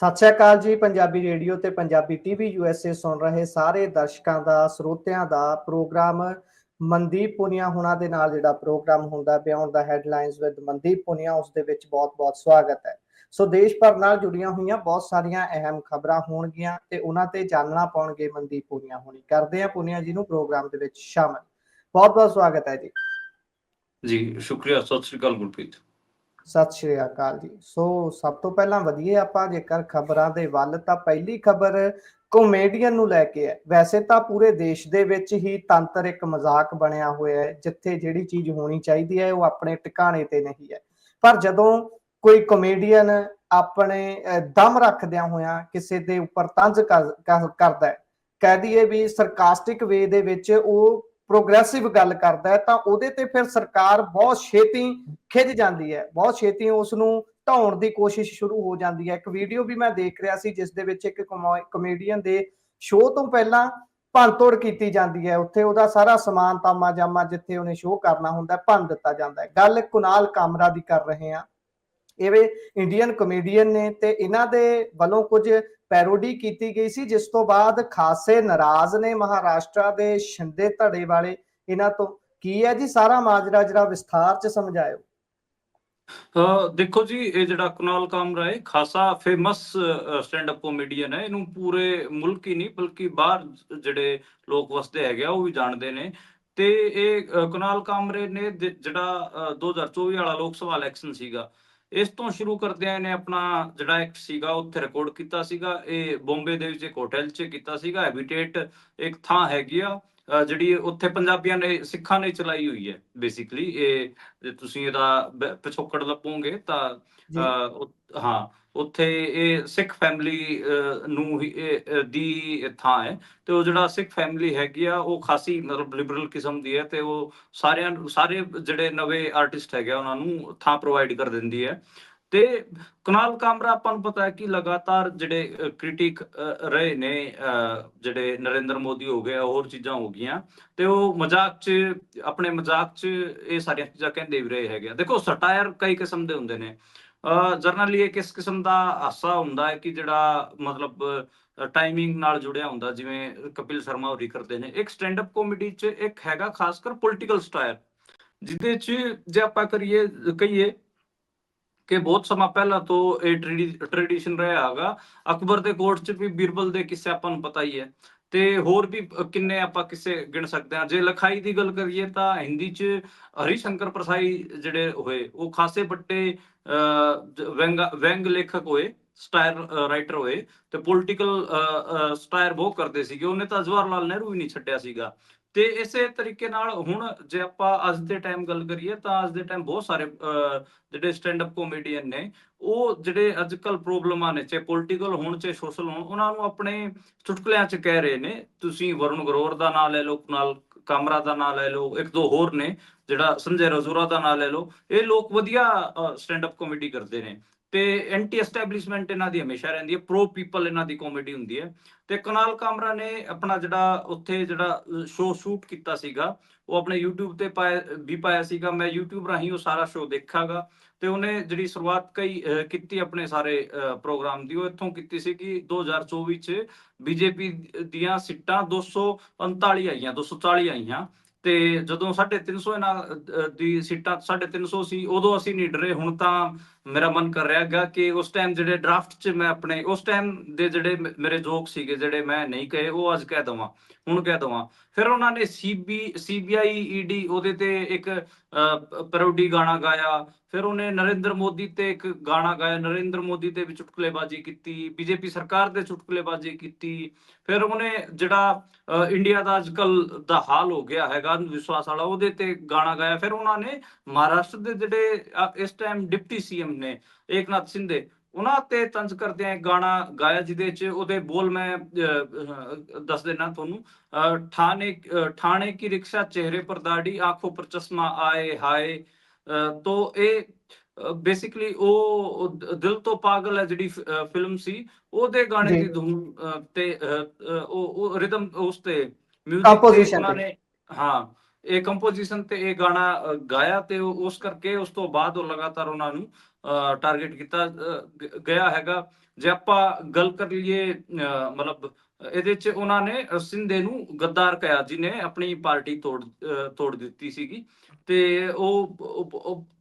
ਸਤਿ ਸ਼੍ਰੀ ਅਕਾਲ ਜੀ। ਪੰਜਾਬੀ ਰੇਡੀਓ ਤੇ ਪੰਜਾਬੀ ਟੀਵੀ USA ਸੁਣ ਰਹੇ ਸਾਰੇ ਦਰਸ਼ਕਾਂ ਦਾ, ਸਰੋਤਿਆਂ ਦਾ ਪ੍ਰੋਗਰਾਮ ਮਨਦੀਪ ਪੁਨੀਆ ਹੁਣਾਂ ਦੇ ਨਾਲ ਜਿਹੜਾ ਪ੍ਰੋਗਰਾਮ ਹੁੰਦਾ beyond the headlines with Mandeep Punia, ਉਸ ਦੇ ਵਿੱਚ ਬਹੁਤ-ਬਹੁਤ ਸਵਾਗਤ ਹੈ। ਸੋ ਦੇਸ਼ ਭਰ ਨਾਲ ਜੁੜੀਆਂ ਹੋਈਆਂ ਬਹੁਤ ਸਾਰੀਆਂ ਅਹਿਮ ਖਬਰਾਂ ਹੋਣਗੀਆਂ ਤੇ ਉਹਨਾਂ ਤੇ ਚਾਨਣਾ ਪਾਉਣਗੇ ਮਨਦੀਪ ਪੁਨੀਆ ਹੁਣੀ। ਕਰਦੇ ਆ ਪੁਨੀਆ ਜੀ ਨੂੰ ਪ੍ਰੋਗਰਾਮ ਦੇ ਵਿੱਚ ਸ਼ਾਮਲ। ਬਹੁਤ-ਬਹੁਤ ਸਵਾਗਤ ਹੈ ਜੀ। ਜੀ ਸ਼ੁਕਰੀਆ। ਸਤਿ ਸ਼੍ਰੀ ਅਕਾਲ ਗੁਰਪ੍ਰੀਤ। ਸਤਿ ਸ਼੍ਰੀ ਅਕਾਲ ਜੀ। ਸੋ ਸਭ ਤੋਂ ਪਹਿਲਾਂ ਵਧੀਏ ਆਪਾਂ ਜੇਕਰ ਖਬਰਾਂ ਦੇ ਵੱਲ, ਤਾਂ ਪਹਿਲੀ ਖਬਰ ਕਾਮੇਡੀਅਨ ਨੂੰ ਲੈ ਕੇ ਹੈ। ਵੈਸੇ ਤਾਂ ਪੂਰੇ ਦੇਸ਼ ਦੇ ਵਿੱਚ ਹੀ ਤੰਤਰ ਇੱਕ ਮਜ਼ਾਕ ਬਣਿਆ ਹੋਇਆ ਹੈ, ਜਿੱਥੇ ਜਿਹੜੀ ਚੀਜ਼ ਹੋਣੀ ਚਾਹੀਦੀ ਹੈ ਉਹ ਆਪਣੇ ਟਿਕਾਣੇ ਤੇ ਨਹੀਂ ਹੈ। ਪਰ ਜਦੋਂ ਕੋਈ ਕਾਮੇਡੀਅਨ ਆਪਣੇ ਦਮ ਰੱਖਦਿਆਂ ਹੋਇਆਂ ਕਿਸੇ ਦੇ ਉੱਪਰ ਤੰਜ ਕਰਦਾ ਹੈ, ਕਹਿ ਦਈਏ ਵੀ ਸਰਕਾਸਟਿਕ ਵੇ ਦੇ ਵਿੱਚ ਉਹ ਪ੍ਰੋਗਰੈਸਿਵ ਗੱਲ ਕਰਦਾ ਹੈ, ਤਾਂ ਉਹਦੇ ਤੇ ਫਿਰ ਸਰਕਾਰ ਬਹੁਤ ਛੇਤੀ ਖਿੱਚ ਜਾਂਦੀ ਹੈ, ਬਹੁਤ ਛੇਤੀ ਉਸ ਨੂੰ ਢਾਉਣ ਦੀ ਕੋਸ਼ਿਸ਼ ਸ਼ੁਰੂ ਹੋ ਜਾਂਦੀ ਹੈ। ਇੱਕ ਵੀਡੀਓ ਵੀ ਮੈਂ ਦੇਖ ਰਿਹਾ ਸੀ ਜਿਸ ਦੇ ਵਿੱਚ ਇੱਕ ਕਾਮੇਡੀਅਨ ਦੇ ਸ਼ੋਅ ਤੋਂ ਪਹਿਲਾਂ ਭੰਨਤੋੜ ਕੀਤੀ ਜਾਂਦੀ ਹੈ। ਉੱਥੇ ਉਹਦਾ ਸਾਰਾ ਸਮਾਨ ਤਾਮਾ ਜਾਮਾ ਜਿੱਥੇ ਉਹਨੇ ਸ਼ੋਅ ਕਰਨਾ ਹੁੰਦਾ ਭੰਨ ਦਿੱਤਾ ਜਾਂਦਾ ਹੈ। ਗੱਲ ਕੁਨਾਲ ਕਾਮਰਾ ਦੀ ਕਰ ਰਹੇ ਹਾਂ। ਇਹ ਇੰਡੀਅਨ ਕਮੇਡੀਅਨ ਨੇ ਤੇ ਇਹਨਾਂ ਦੇ ਵੱਲੋਂ ਕੁਝ ਪੈਰੋਡੀ ਕੀਤੀ ਗਈ ਸੀ, ਜਿਸ ਤੋਂ ਬਾਅਦ ਖਾਸੇ ਨਾਰਾਜ਼ ਨੇ ਮਹਾਰਾਸ਼ਟਰ ਦੇ ਸ਼ਿੰਦੇ ਧੜੇ ਵਾਲੇ ਇਹਨਾਂ ਤੋਂ। ਕੀ ਹੈ ਜੀ ਸਾਰਾ ਮਾਜਰਾ, ਜਿਹੜਾ ਵਿਸਥਾਰ ਚ ਸਮਝਾਇਓ। ਦੇਖੋ ਜੀ, ਇਹ ਜਿਹੜਾ ਕੁਨਾਲ ਕਾਮਰਾ ਹੈ ਖਾਸਾ ਫੇਮਸ ਸਟੈਂਡ ਅਪ ਕਾਮੇਡੀਅਨ ਹੈ। ਇਹਨੂੰ ਪੂਰੇ ਮੁਲਕ ਹੀ ਨਹੀਂ ਬਲਕਿ ਬਾਹਰ ਜਿਹੜੇ ਲੋਕ ਵਸਦੇ ਹੈਗੇ ਆ ਉਹ ਵੀ ਜਾਣਦੇ ਨੇ। ਤੇ ਇਹ ਕੁਨਾਲ ਕਾਮਰੇ ਨੇ ਜਿਹੜਾ 2024 ਵਾਲਾ ਲੋਕ ਸਭਾ ਇਲੈਕਸ਼ਨ ਸੀਗਾ, ਇਸ ਤੋਂ ਸ਼ੁਰੂ ਕਰਦਿਆਂ ਇਹਨੇ ਆਪਣਾ ਜਿਹੜਾ ਐਕਟ ਸੀਗਾ ਉੱਥੇ ਰਿਕਾਰਡ ਕੀਤਾ ਸੀਗਾ। ਇਹ ਬੰਬੇ ਦੇ ਵਿੱਚ ਇੱਕ ਹੋਟਲ 'ਚ ਕੀਤਾ ਸੀਗਾ। ਹੈਬੀਟੇਟ ਇੱਕ ਥਾਂ ਹੈਗੀ ਆ ਜਿਹੜੀ ਉੱਥੇ ਪੰਜਾਬੀਆਂ ਨੇ, ਸਿੱਖਾਂ ਨੇ ਚਲਾਈ ਹੋਈ ਹੈ ਬੇਸਿਕਲੀ। ਇਹ ਜੇ ਤੁਸੀਂ ਇਹਦਾ ਪਿਛੋਕੜ ਲੱਭੋਗੇ ਤਾਂ ਹਾਂ, ਉੱਥੇ ਇਹ ਸਿੱਖ ਫੈਮਿਲੀ ਨੂੰ ਹੀ ਦੀ ਥਾਂ ਹੈ। ਤੇ ਉਹ ਜਿਹੜਾ ਸਿੱਖ ਫੈਮਿਲੀ ਹੈਗੀ ਆ ਉਹ ਖਾਸੀ ਮਤਲਬ ਲਿਬਰਲ ਕਿਸਮ ਦੀ ਹੈ, ਤੇ ਉਹ ਸਾਰੇ ਜਿਹੜੇ ਨਵੇਂ ਆਰਟਿਸਟ ਹੈਗੇ ਉਹਨਾਂ ਨੂੰ ਥਾਂ ਪ੍ਰੋਵਾਈਡ ਕਰ ਦਿੰਦੀ ਹੈ। ਤੇ ਕੁਨਾਲ ਕਾਮਰਾ ਆਪਾਂ ਨੂੰ ਪਤਾ ਹੈ ਕਿ ਲਗਾਤਾਰ ਜਿਹੜੇ ਕ੍ਰਿਟਿਕ ਰਹੇ ਨੇ, ਜਿਹੜੇ ਨਰਿੰਦਰ ਮੋਦੀ ਹੋ ਗਏ, ਹੋਰ ਚੀਜ਼ਾਂ ਹੋ ਗਈਆਂ, ਤੇ ਉਹ ਆਪਣੇ ਮਜ਼ਾਕ 'ਚ ਇਹ ਸਾਰੀਆਂ ਚੀਜ਼ਾਂ ਕਹਿੰਦੇ ਵੀ ਰਹੇ ਹੈਗੇ ਆ। ਦੇਖੋ, ਸਟਾਇਰ ਕਈ ਕਿਸਮ ਦੇ ਹੁੰਦੇ ਨੇ। ਜਰਨਲੀ ਇਹ ਕਿਸ ਕਿਸਮ ਦਾ ਹਾਸਾ ਹੁੰਦਾ ਹੈ ਕਿ ਜਿਹੜਾ ਮਤਲਬ ਟਾਈਮਿੰਗ ਨਾਲ ਜੁੜਿਆ ਹੁੰਦਾ, ਜਿਵੇਂ ਕਪਿਲ ਸ਼ਰਮਾ ਹੋਰੀ ਕਰਦੇ ਨੇ। ਇੱਕ ਸਟੈਂਡ ਅਪ ਕਾਮੇਡੀ 'ਚ ਇੱਕ ਹੈਗਾ ਖਾਸ ਕਰ ਪੋਲੀਟੀਕਲ ਸਟਾਇਰ, ਜਿਹਦੇ 'ਚ ਜੇ ਆਪਾਂ ਕਹੀਏ ਕਿ ਬਹੁਤ ਸਮਾਂ ਪਹਿਲਾਂ ਤੋਂ ਇਹ ਟ੍ਰੈਡੀਸ਼ਨ ਰਿਹਾ ਹੈਗਾ। ਅਕਬਰ ਦੇ ਕੋਰਟ 'ਚ ਵੀ ਬੀਰਬਲ ਦੇ ਕਿੱਸੇ ਆਪਾਂ ਨੂੰ ਪਤਾ ਹੀ ਹੈ, ਤੇ ਹੋਰ ਵੀ ਕਿੰਨੇ ਆਪਾਂ ਕਿਸੇ ਗਿਣ ਸਕਦੇ ਹਾਂ। ਜੇ ਲਿਖਾਈ ਦੀ ਗੱਲ ਕਰੀਏ ਤਾਂ ਹਿੰਦੀ 'ਚ ਹਰੀਸ਼ੰਕਰ ਪ੍ਰਸਾਈ ਜਿਹੜੇ ਹੋਏ, ਉਹ ਖਾਸੇ ਵੱਡੇ ਵਿਅੰਗ ਲੇਖਕ ਹੋਏ, ਸਟਾਇਰ ਰਾਈਟਰ ਹੋਏ, ਤੇ ਪੋਲੀਟੀਕਲ ਸਟਾਇਰ ਬਹੁਤ ਕਰਦੇ ਸੀਗੇ। ਉਹਨੇ ਤਾਂ ਜਵਾਹਰ ਲਾਲ ਨਹਿਰੂ ਵੀ ਨਹੀਂ ਛੱਡਿਆ ਸੀਗਾ। ਤੇ ਇਸੇ ਤਰੀਕੇ ਨਾਲ ਹੁਣ ਜੇ ਆਪਾਂ ਅੱਜ ਦੇ ਟਾਈਮ ਗੱਲ ਕਰੀਏ ਤਾਂ ਅੱਜ ਦੇ ਟਾਈਮ ਬਹੁਤ ਸਾਰੇ ਜਿਹੜੇ ਸਟੈਂਡ ਅਪ ਕਾਮੇਡੀਅਨ ਨੇ, ਉਹ ਜਿਹੜੇ ਅੱਜ ਕੱਲ ਪ੍ਰੋਬਲਮਾਂ ਨੇ, ਚਾਹੇ ਪੋਲੀਟੀਕਲ ਹੋਣ ਚਾਹੇ ਸੋਸ਼ਲ ਹੋਣ, ਉਹਨਾਂ ਨੂੰ ਆਪਣੇ ਚੁਟਕਲਿਆਂ 'ਚ ਕਹਿ ਰਹੇ ਨੇ। ਤੁਸੀਂ ਵਰੁਣ ਗਰੋਵਰ ਦਾ ਨਾਂ ਲੈ ਲਓ, ਕੁਨਾਲ ਕਾਮਰਾ ਦਾ ਨਾਂ ਲੈ ਲਓ, ਇੱਕ ਦੋ ਹੋਰ ਨੇ, ਜਿਹੜਾ ਸੰਜੇ ਰਜੋਰਾ ਦਾ ਨਾਂ ਲੈ ਲਓ। ਇਹ ਲੋਕ ਵਧੀਆ ਸਟੈਂਡ ਅਪ ਕਾਮੇਡੀ ਕਰਦੇ ਨੇ, ਤੇ ਐਂਟੀ ਐਸਟੈਬਲਿਸ਼ਮੈਂਟ ਇਹਨਾਂ ਦੀ ਹਮੇਸ਼ਾ ਰਹਿੰਦੀ ਹੈ, ਪ੍ਰੋ ਪੀਪਲ ਇਹਨਾਂ ਦੀ ਕਾਮੇਡੀ ਹੁੰਦੀ ਹੈ। ਤੇ ਕੁਨਾਲ ਕਾਮਰਾ ਨੇ ਆਪਣਾ ਜਿਹੜਾ ਉੱਥੇ ਜਿਹੜਾ ਸ਼ੋਅ ਸ਼ੂਟ ਕੀਤਾ ਸੀਗਾ, ਉਹ ਆਪਣੇ YouTube ਤੇ ਪਾਇਆ ਸੀਗਾ। ਮੈਂ YouTube ਰਾਹੀਂ ਉਹ ਸਾਰਾ ਸ਼ੋਅ ਦੇਖਾਗਾ। ਤੇ ਉਹਨੇ ਜਿਹੜੀ ਸ਼ੁਰੂਆਤ ਕੀਤੀ ਆਪਣੇ ਸਾਰੇ ਪ੍ਰੋਗਰਾਮ ਦੀ, ਉਹ ਇੱਥੋਂ ਕੀਤੀ ਸੀ ਕਿ 2024 ਚ ਬੀਜੇਪੀ ਦੀਆਂ ਸੀਟਾਂ 239 ਆਈਆਂ, 240 ਆਈਆਂ। ਤੇ ਜਦੋਂ 350 ਇਹਨਾਂ ਦੀ ਸੀਟਾਂ 350 ਸੀ, ਉਦੋਂ ਅਸੀਂ ਨਹੀਂ ਡਰੇ। ਹੁਣ ਤਾਂ ਮੇਰਾ ਮਨ ਕਰ ਰਿਹਾ ਹੈਗਾ ਕਿ ਉਸ ਟਾਈਮ ਜਿਹੜੇ ਡਰਾਫਟ 'ਚ ਮੈਂ ਆਪਣੇ ਉਸ ਟਾਈਮ ਦੇ ਜਿਹੜੇ ਮੇਰੇ ਜੋਕ ਸੀਗੇ, ਜਿਹੜੇ ਮੈਂ ਨਹੀਂ ਕਹੇ, ਉਹ ਅੱਜ ਕਹਿ ਦਵਾਂ, ਹੁਣ ਕਹਿ ਦਵਾਂ। ਫਿਰ ਉਹਨਾਂ ਨੇ CBI ED ਉਹਦੇ ਤੇ ਇੱਕ ਪੈਰੋਡੀ ਗਾਣਾ ਗਾਇਆ। ਫਿਰ ਉਹਨੇ ਨਰਿੰਦਰ ਮੋਦੀ ਤੇ ਇੱਕ ਗਾਣਾ ਗਾਇਆ, ਨਰਿੰਦਰ ਮੋਦੀ ਤੇ ਵੀ ਚੁਟਕਲੇਬਾਜ਼ੀ ਕੀਤੀ, ਬੀਜੇਪੀ ਸਰਕਾਰ ਦੇ ਚੁਟਕਲੇਬਾਜ਼ੀ ਕੀਤੀ। ਫਿਰ ਉਹਨੇ ਜਿਹੜਾ ਇੰਡੀਆ ਦਾ ਅੱਜ ਕੱਲ ਦਾ ਹਾਲ ਹੋ ਗਿਆ ਹੈਗਾ ਅੰਧ ਵਿਸ਼ਵਾਸ ਵਾਲਾ, ਉਹਦੇ ਤੇ ਗਾਣਾ ਗਾਇਆ। ਫਿਰ ਉਹਨਾਂ ਨੇ ਮਹਾਰਾਸ਼ਟਰ ਦੇ ਜਿਹੜੇ ਇਸ ਟਾਈਮ ਡਿਪਟੀ CM ਨੇ, ਏਕਨਾਥ ਸ਼ਿੰਦੇ, ਉਹਨਾਂ ਤੇ ਤੰਜ ਕਰਦਿਆਂ ਇੱਕ ਗਾਣਾ ਗਾਇਆ, ਜਿਹਦੇ 'ਚ ਉਹਦੇ ਬੋਲ ਮੈਂ ਦੱਸ ਦੇਣਾ ਤੁਹਾਨੂੰ। ਠਾਣੇ ਕੀ ਰਿਕਸ਼ਾ, ਚਿਹਰੇ ਪਰ ਦਾੜੀ, ਆंखों पर चश्मा आए हाय। तो ਇਹ ਬੇਸਿਕਲੀ ਉਹ ਦਿਲ ਤੋਂ ਪਾਗਲ ਹੈ ਜਿਹੜੀ ਫਿਲਮ ਸੀ, ਉਹਦੇ ਗਾਣੇ ਦੀ ਧੁਨ ਤੇ ਉਹ ਰਿਦਮ, ਉਸ ਤੇ ਮਿਊਜ਼ਿਕ ਤੇ ਉਹਨਾਂ ਨੇ, ਹਾਂ, ਇਹ ਕੰਪੋਜੀਸ਼ਨ ਤੇ ਇਹ ਗਾਣਾ ਗਾਇਆ। ਤੇ ਉਸ ਕਰਕੇ ਉਸ ਤੋਂ ਬਾਅਦ ਉਹ ਲਗਾਤਾਰ ਉਹਨਾਂ ਨੂੰ ਟਾਰਗੇਟ ਕੀਤਾ ਗਿਆ ਹੈਗਾ। ਜੇ ਆਪਾਂ ਗੱਲ ਕਰ ਲਈਏ ਮਤਲਬ ਇਹਦੇ ਚ ਉਹਨਾਂ ਨੇ ਸਿੰਧੇ ਨੂੰ ਗੱਦਾਰ ਕਿਹਾ, ਜਿਹਨੇ ਆਪਣੀ ਪਾਰਟੀ ਤੋੜ ਦਿੱਤੀ ਸੀਗੀ। ਤੇ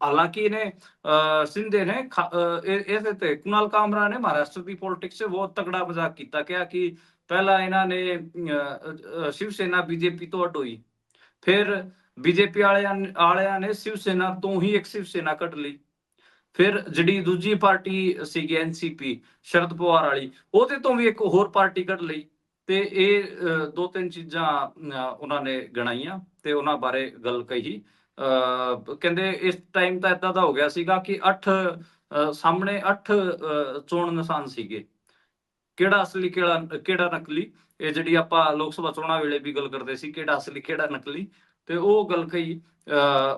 ਹਾਲਾਂਕਿ ਇਹਨੇ ਸਿੰਧੇ ਨੇ ਇਹਦੇ ਤੇ ਕੁਨਾਲ ਕਾਮਰਾ ਨੇ ਮਹਾਰਾਸ਼ਟਰ ਦੀ ਪੋਲਿਟਿਕਸ 'ਚ ਬਹੁਤ ਤਕੜਾ ਮਜ਼ਾਕ ਕੀਤਾ, ਕਿਹਾ ਕਿ ਪਹਿਲਾਂ ਇਹਨਾਂ ਨੇ ਸ਼ਿਵ ਸੈਨਾ ਬੀਜੇਪੀ ਤੋਂ ਅੱਡ ਹੋਈ, ਫਿਰ ਬੀਜੇਪੀ ਵਾਲਿਆਂ ਨੇ ਸ਼ਿਵ ਸੈਨਾ ਤੋਂ ਹੀ ਇੱਕ ਸ਼ਿਵ ਸੈਨਾ ਕੱਢ ਲਈ, ਫਿਰ ਜਿਹੜੀ ਦੂਜੀ ਪਾਰਟੀ ਸੀਗੀ ਐਨਸੀਪੀ ਸ਼ਰਦ ਪਵਾਰ ਵਾਲੀ, ਉਹਦੇ ਤੋਂ ਵੀ ਇੱਕ ਹੋਰ ਪਾਰਟੀ ਕੱਢ ਲਈ। ਤੇ ਇਹ ਦੋ ਤਿੰਨ ਚੀਜ਼ਾਂ ਉਹਨਾਂ ਨੇ ਗਣਾਈਆਂ ਤੇ ਉਹਨਾਂ ਬਾਰੇ ਗੱਲ ਕਹੀ। ਕਹਿੰਦੇ ਇਸ ਟਾਈਮ ਤਾਂ ਏਦਾਂ ਦਾ ਹੋ ਗਿਆ ਸੀਗਾ ਕਿ ਸਾਹਮਣੇ 8 ਚੋਣ ਨਿਸ਼ਾਨ ਸੀਗੇ, ਕਿਹੜਾ ਅਸਲੀ ਕਿਹੜਾ ਨਕਲੀ। ਇਹ ਜਿਹੜੀ ਆਪਾਂ ਲੋਕ ਸਭਾ ਚੋਣਾਂ ਵੇਲੇ ਵੀ ਗੱਲ ਕਰਦੇ ਸੀ, ਕਿਹੜਾ ਅਸਲੀ ਕਿਹੜਾ ਨਕਲੀ, ਤੇ ਉਹ ਗੱਲ ਕਹੀ।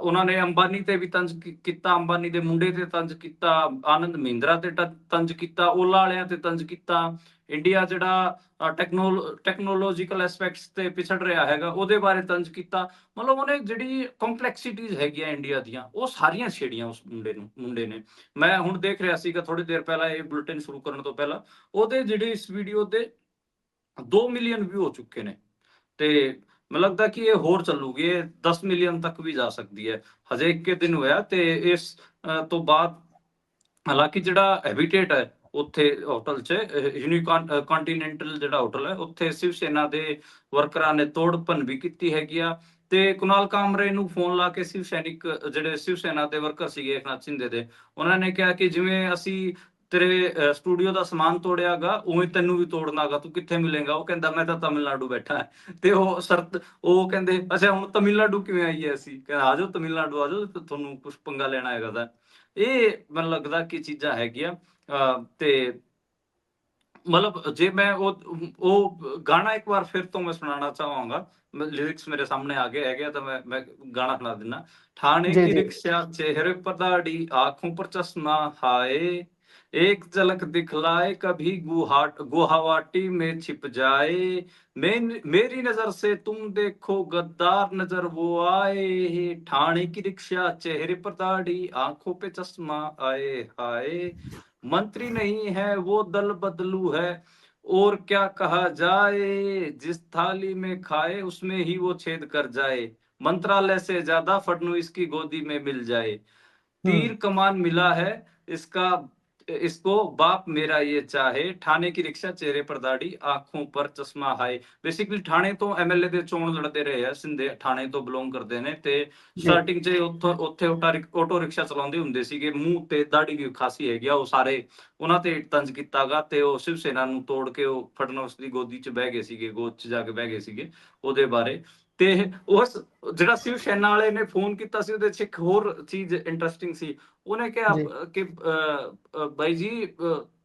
ਉਹਨਾਂ ਨੇ ਅੰਬਾਨੀ ਤੇ ਵੀ ਤੰਜ ਕੀਤਾ, ਅੰਬਾਨੀ ਦੇ ਮੁੰਡੇ ਤੇ ਤੰਜ ਕੀਤਾ, ਆਨੰਦ ਮਹਿੰਦਰਾ ਤੇ ਤੰਜ ਕੀਤਾ, ਓਲਾ ਵਾਲਿਆਂ ਤੇ ਤੰਜ ਕੀਤਾ। ਇੰਡੀਆ ਜਿਹੜਾ ਟੈਕਨੋਲੋਜੀਕਲ ਐਸਪੈਕਟਸ ਤੇ ਪਿਛੜ ਰਿਹਾ ਹੈਗਾ, ਉਹਦੇ ਬਾਰੇ ਤੰਜ ਕੀਤਾ। ਮਤਲਬ ਉਹਨੇ ਜਿਹੜੀ ਕੰਪਲੈਕਸਿਟੀਜ਼ ਹੈਗੀਆਂ ਇੰਡੀਆ ਦੀਆਂ, ਉਹ ਸਾਰੀਆਂ ਛੇੜੀਆਂ ਉਸ ਮੁੰਡੇ ਨੇ। ਮੈਂ ਹੁਣ ਦੇਖ ਰਿਹਾ ਸੀਗਾ ਥੋੜੀ ਦੇਰ ਪਹਿਲਾਂ, ਇਹ ਬੁਲੇਟਿਨ ਸ਼ੁਰੂ ਕਰਨ ਤੋਂ ਪਹਿਲਾਂ, ਉਹਦੇ ਜਿਹੜੇ ਇਸ ਵੀਡੀਓ ਦੇ 2 ਮਿਲੀਅਨ ਵਿਊ ਹੋ ਚੁੱਕੇ ਨੇ। ਤੇ ਮੈਨੂੰ ਲੱਗਦਾ ਕਿ ਇਹ ਹੋਰ ਚੱਲੂਗੀ, ਇਹ 10 ਮਿਲੀਅਨ ਤੱਕ ਵੀ ਜਾ ਸਕਦੀ ਹੈ। ਹਜੇ 21 ਦਿਨ ਹੋਇਆ ਤੇ ਇਸ ਤੋਂ ਬਾਅਦ, ਹਾਲਾਂਕਿ ਜਿਹੜਾ ਹੈਬਿਟੇਟ ਹੈ ਉੱਥੇ ਹੋਟਲ 'ਚ, ਕਾਂਟੀਨੈਂਟਲ ਜਿਹੜਾ ਹੋਟਲ ਹੈ, ਉੱਥੇ ਸ਼ਿਵ ਸੈਨਾ ਦੇ ਵਰਕਰਾਂ ਨੇ ਤੋੜ ਭੰਨ ਵੀ ਕੀਤੀ ਹੈਗੀ ਆ। ਤੇ ਕੁਨਾਲ ਕਾਮਰੇ ਨੂੰ ਫੋਨ ਲਾ ਕੇ ਸ਼ਿਵ ਸੈਨਾ ਦੇ ਵਰਕਰ ਸੀਗੇ ਏਕਨਾਥ ਸ਼ਿੰਦੇ ਦੇ, ਉਹਨਾਂ ਨੇ ਕਿਹਾ ਕਿ ਜਿਵੇਂ ਅਸੀਂ ਤੇਰੇ ਸਟੂਡੀਓ ਦਾ ਸਮਾਨ ਤੋੜਿਆਗਾ, ਉਵੇਂ ਤੈਨੂੰ ਵੀ ਤੋੜਨਾਗਾ, ਤੂੰ ਕਿੱਥੇ ਮਿਲੇਗਾ। ਉਹ ਕਹਿੰਦਾ ਮੈਂ ਤਾਂ ਤਮਿਲਨਾਡੂ ਬੈਠਾ। ਤੇ ਉਹ ਕਹਿੰਦੇ ਅੱਛਾ ਹੁਣ ਤਮਿਲਨਾਡੂ ਕਿਵੇਂ ਆਈਏ ਅਸੀਂ, ਕਹਿੰਦਾ ਆ ਜਾਓ ਤਮਿਲਨਾਡੂ ਆ ਜਾਓ, ਤੁਹਾਨੂੰ ਕੁਝ ਪੰਗਾ ਲੈਣਾ ਹੈਗਾ ਤਾਂ। ਇਹ ਮੈਨੂੰ ਲੱਗਦਾ ਕਿ ਚੀਜ਼ਾਂ ਹੈਗੀਆਂ। ਤੇ ਮਤਲਬ ਜੇ ਮੈਂ ਉਹ ਗਾਣਾ ਇੱਕ ਵਾਰ ਫਿਰ ਤੋਂ ਮੈਂ ਸੁਣਾਉਣਾ ਚਾਹਾਂਗਾ, लिरिक्स मेरे सामने आगे है गया तो मैं गाना सुना देना। ठाणे जी की जी रिक्शा चेहरे पर दाढ़ी आंखों पर चश्मा, हाय एक झलक दिखलाए कभी गुवाहाटी में छिप जाए, मेरी नजर से तुम देखो गद्दार नजर वो आए, ठाणे की रिक्शा चेहरे पर दाढ़ी आंखों पे चश्मा, आए हाय मंत्री नहीं है वो दल बदलू है, और क्या कहा जाए, जिस थाली में खाए उसमें ही वो छेद कर जाए, मंत्रालय से ज्यादा फडणवीस की गोदी में मिल जाए, तीर कमान मिला है इसका इसको बाप मेरा ये चाहे, ठाणे की रिक्शा चेहरे पर दाढ़ी आंखों पर चश्मा हाय। बेसिकली ठाणे ਤੋਂ ਐਮਐਲਏ ਦੇ ਚੋਣ ਲੜਦੇ ਰਹੇ ਆ ਸਿੰਧੇ, ठाणे ਤੋਂ ਬਿਲੋਂਗ ਕਰਦੇ ਨੇ। ਤੇ ਸਟਾਰਟਿੰਗ 'ਚ ਉੱਥੇ ਆਟੋ ਰਿਕਸ਼ਾ ਚਲਾਉਂਦੇ ਹੁੰਦੇ ਸੀਗੇ, ਮੂੰਹ ਤੇ ਦਾੜੀ ਵੀ ਖਾਸੀ ਹੈਗੀ ਆ, ਉਹ ਸਾਰੇ ਉਹਨਾਂ ਤੇ ਤੰਜ ਕੀਤਾਗਾ। ਤੇ ਉਹ ਸ਼ਿਵ ਸੈਨਾ ਨੂੰ ਤੋੜ ਕੇ ਉਹ ਫਡਨਵੀਸ ਦੀ ਗੋਦੀ 'ਚ ਬਹਿ ਗਏ ਸੀਗੇ, ਗੋਦ 'ਚ ਜਾ ਕੇ ਬਹਿ ਗਏ ਸੀਗੇ ਉਹਦੇ ਬਾਰੇ। ਤੇ ਉਸ ਜਿਹੜਾ ਸ਼ਿਵ ਸੈਨਾ ਵਾਲੇ ਨੇ ਫੋਨ ਕੀਤਾ ਸੀ, ਉਹਦੇ 'ਚ ਇੱਕ ਹੋਰ ਚੀਜ਼ ਇੰਟਰਸਟਿੰਗ ਸੀ। ਉਹਨੇ ਕਿਹਾ जी ਕਿ ਬਾਈ ਜੀ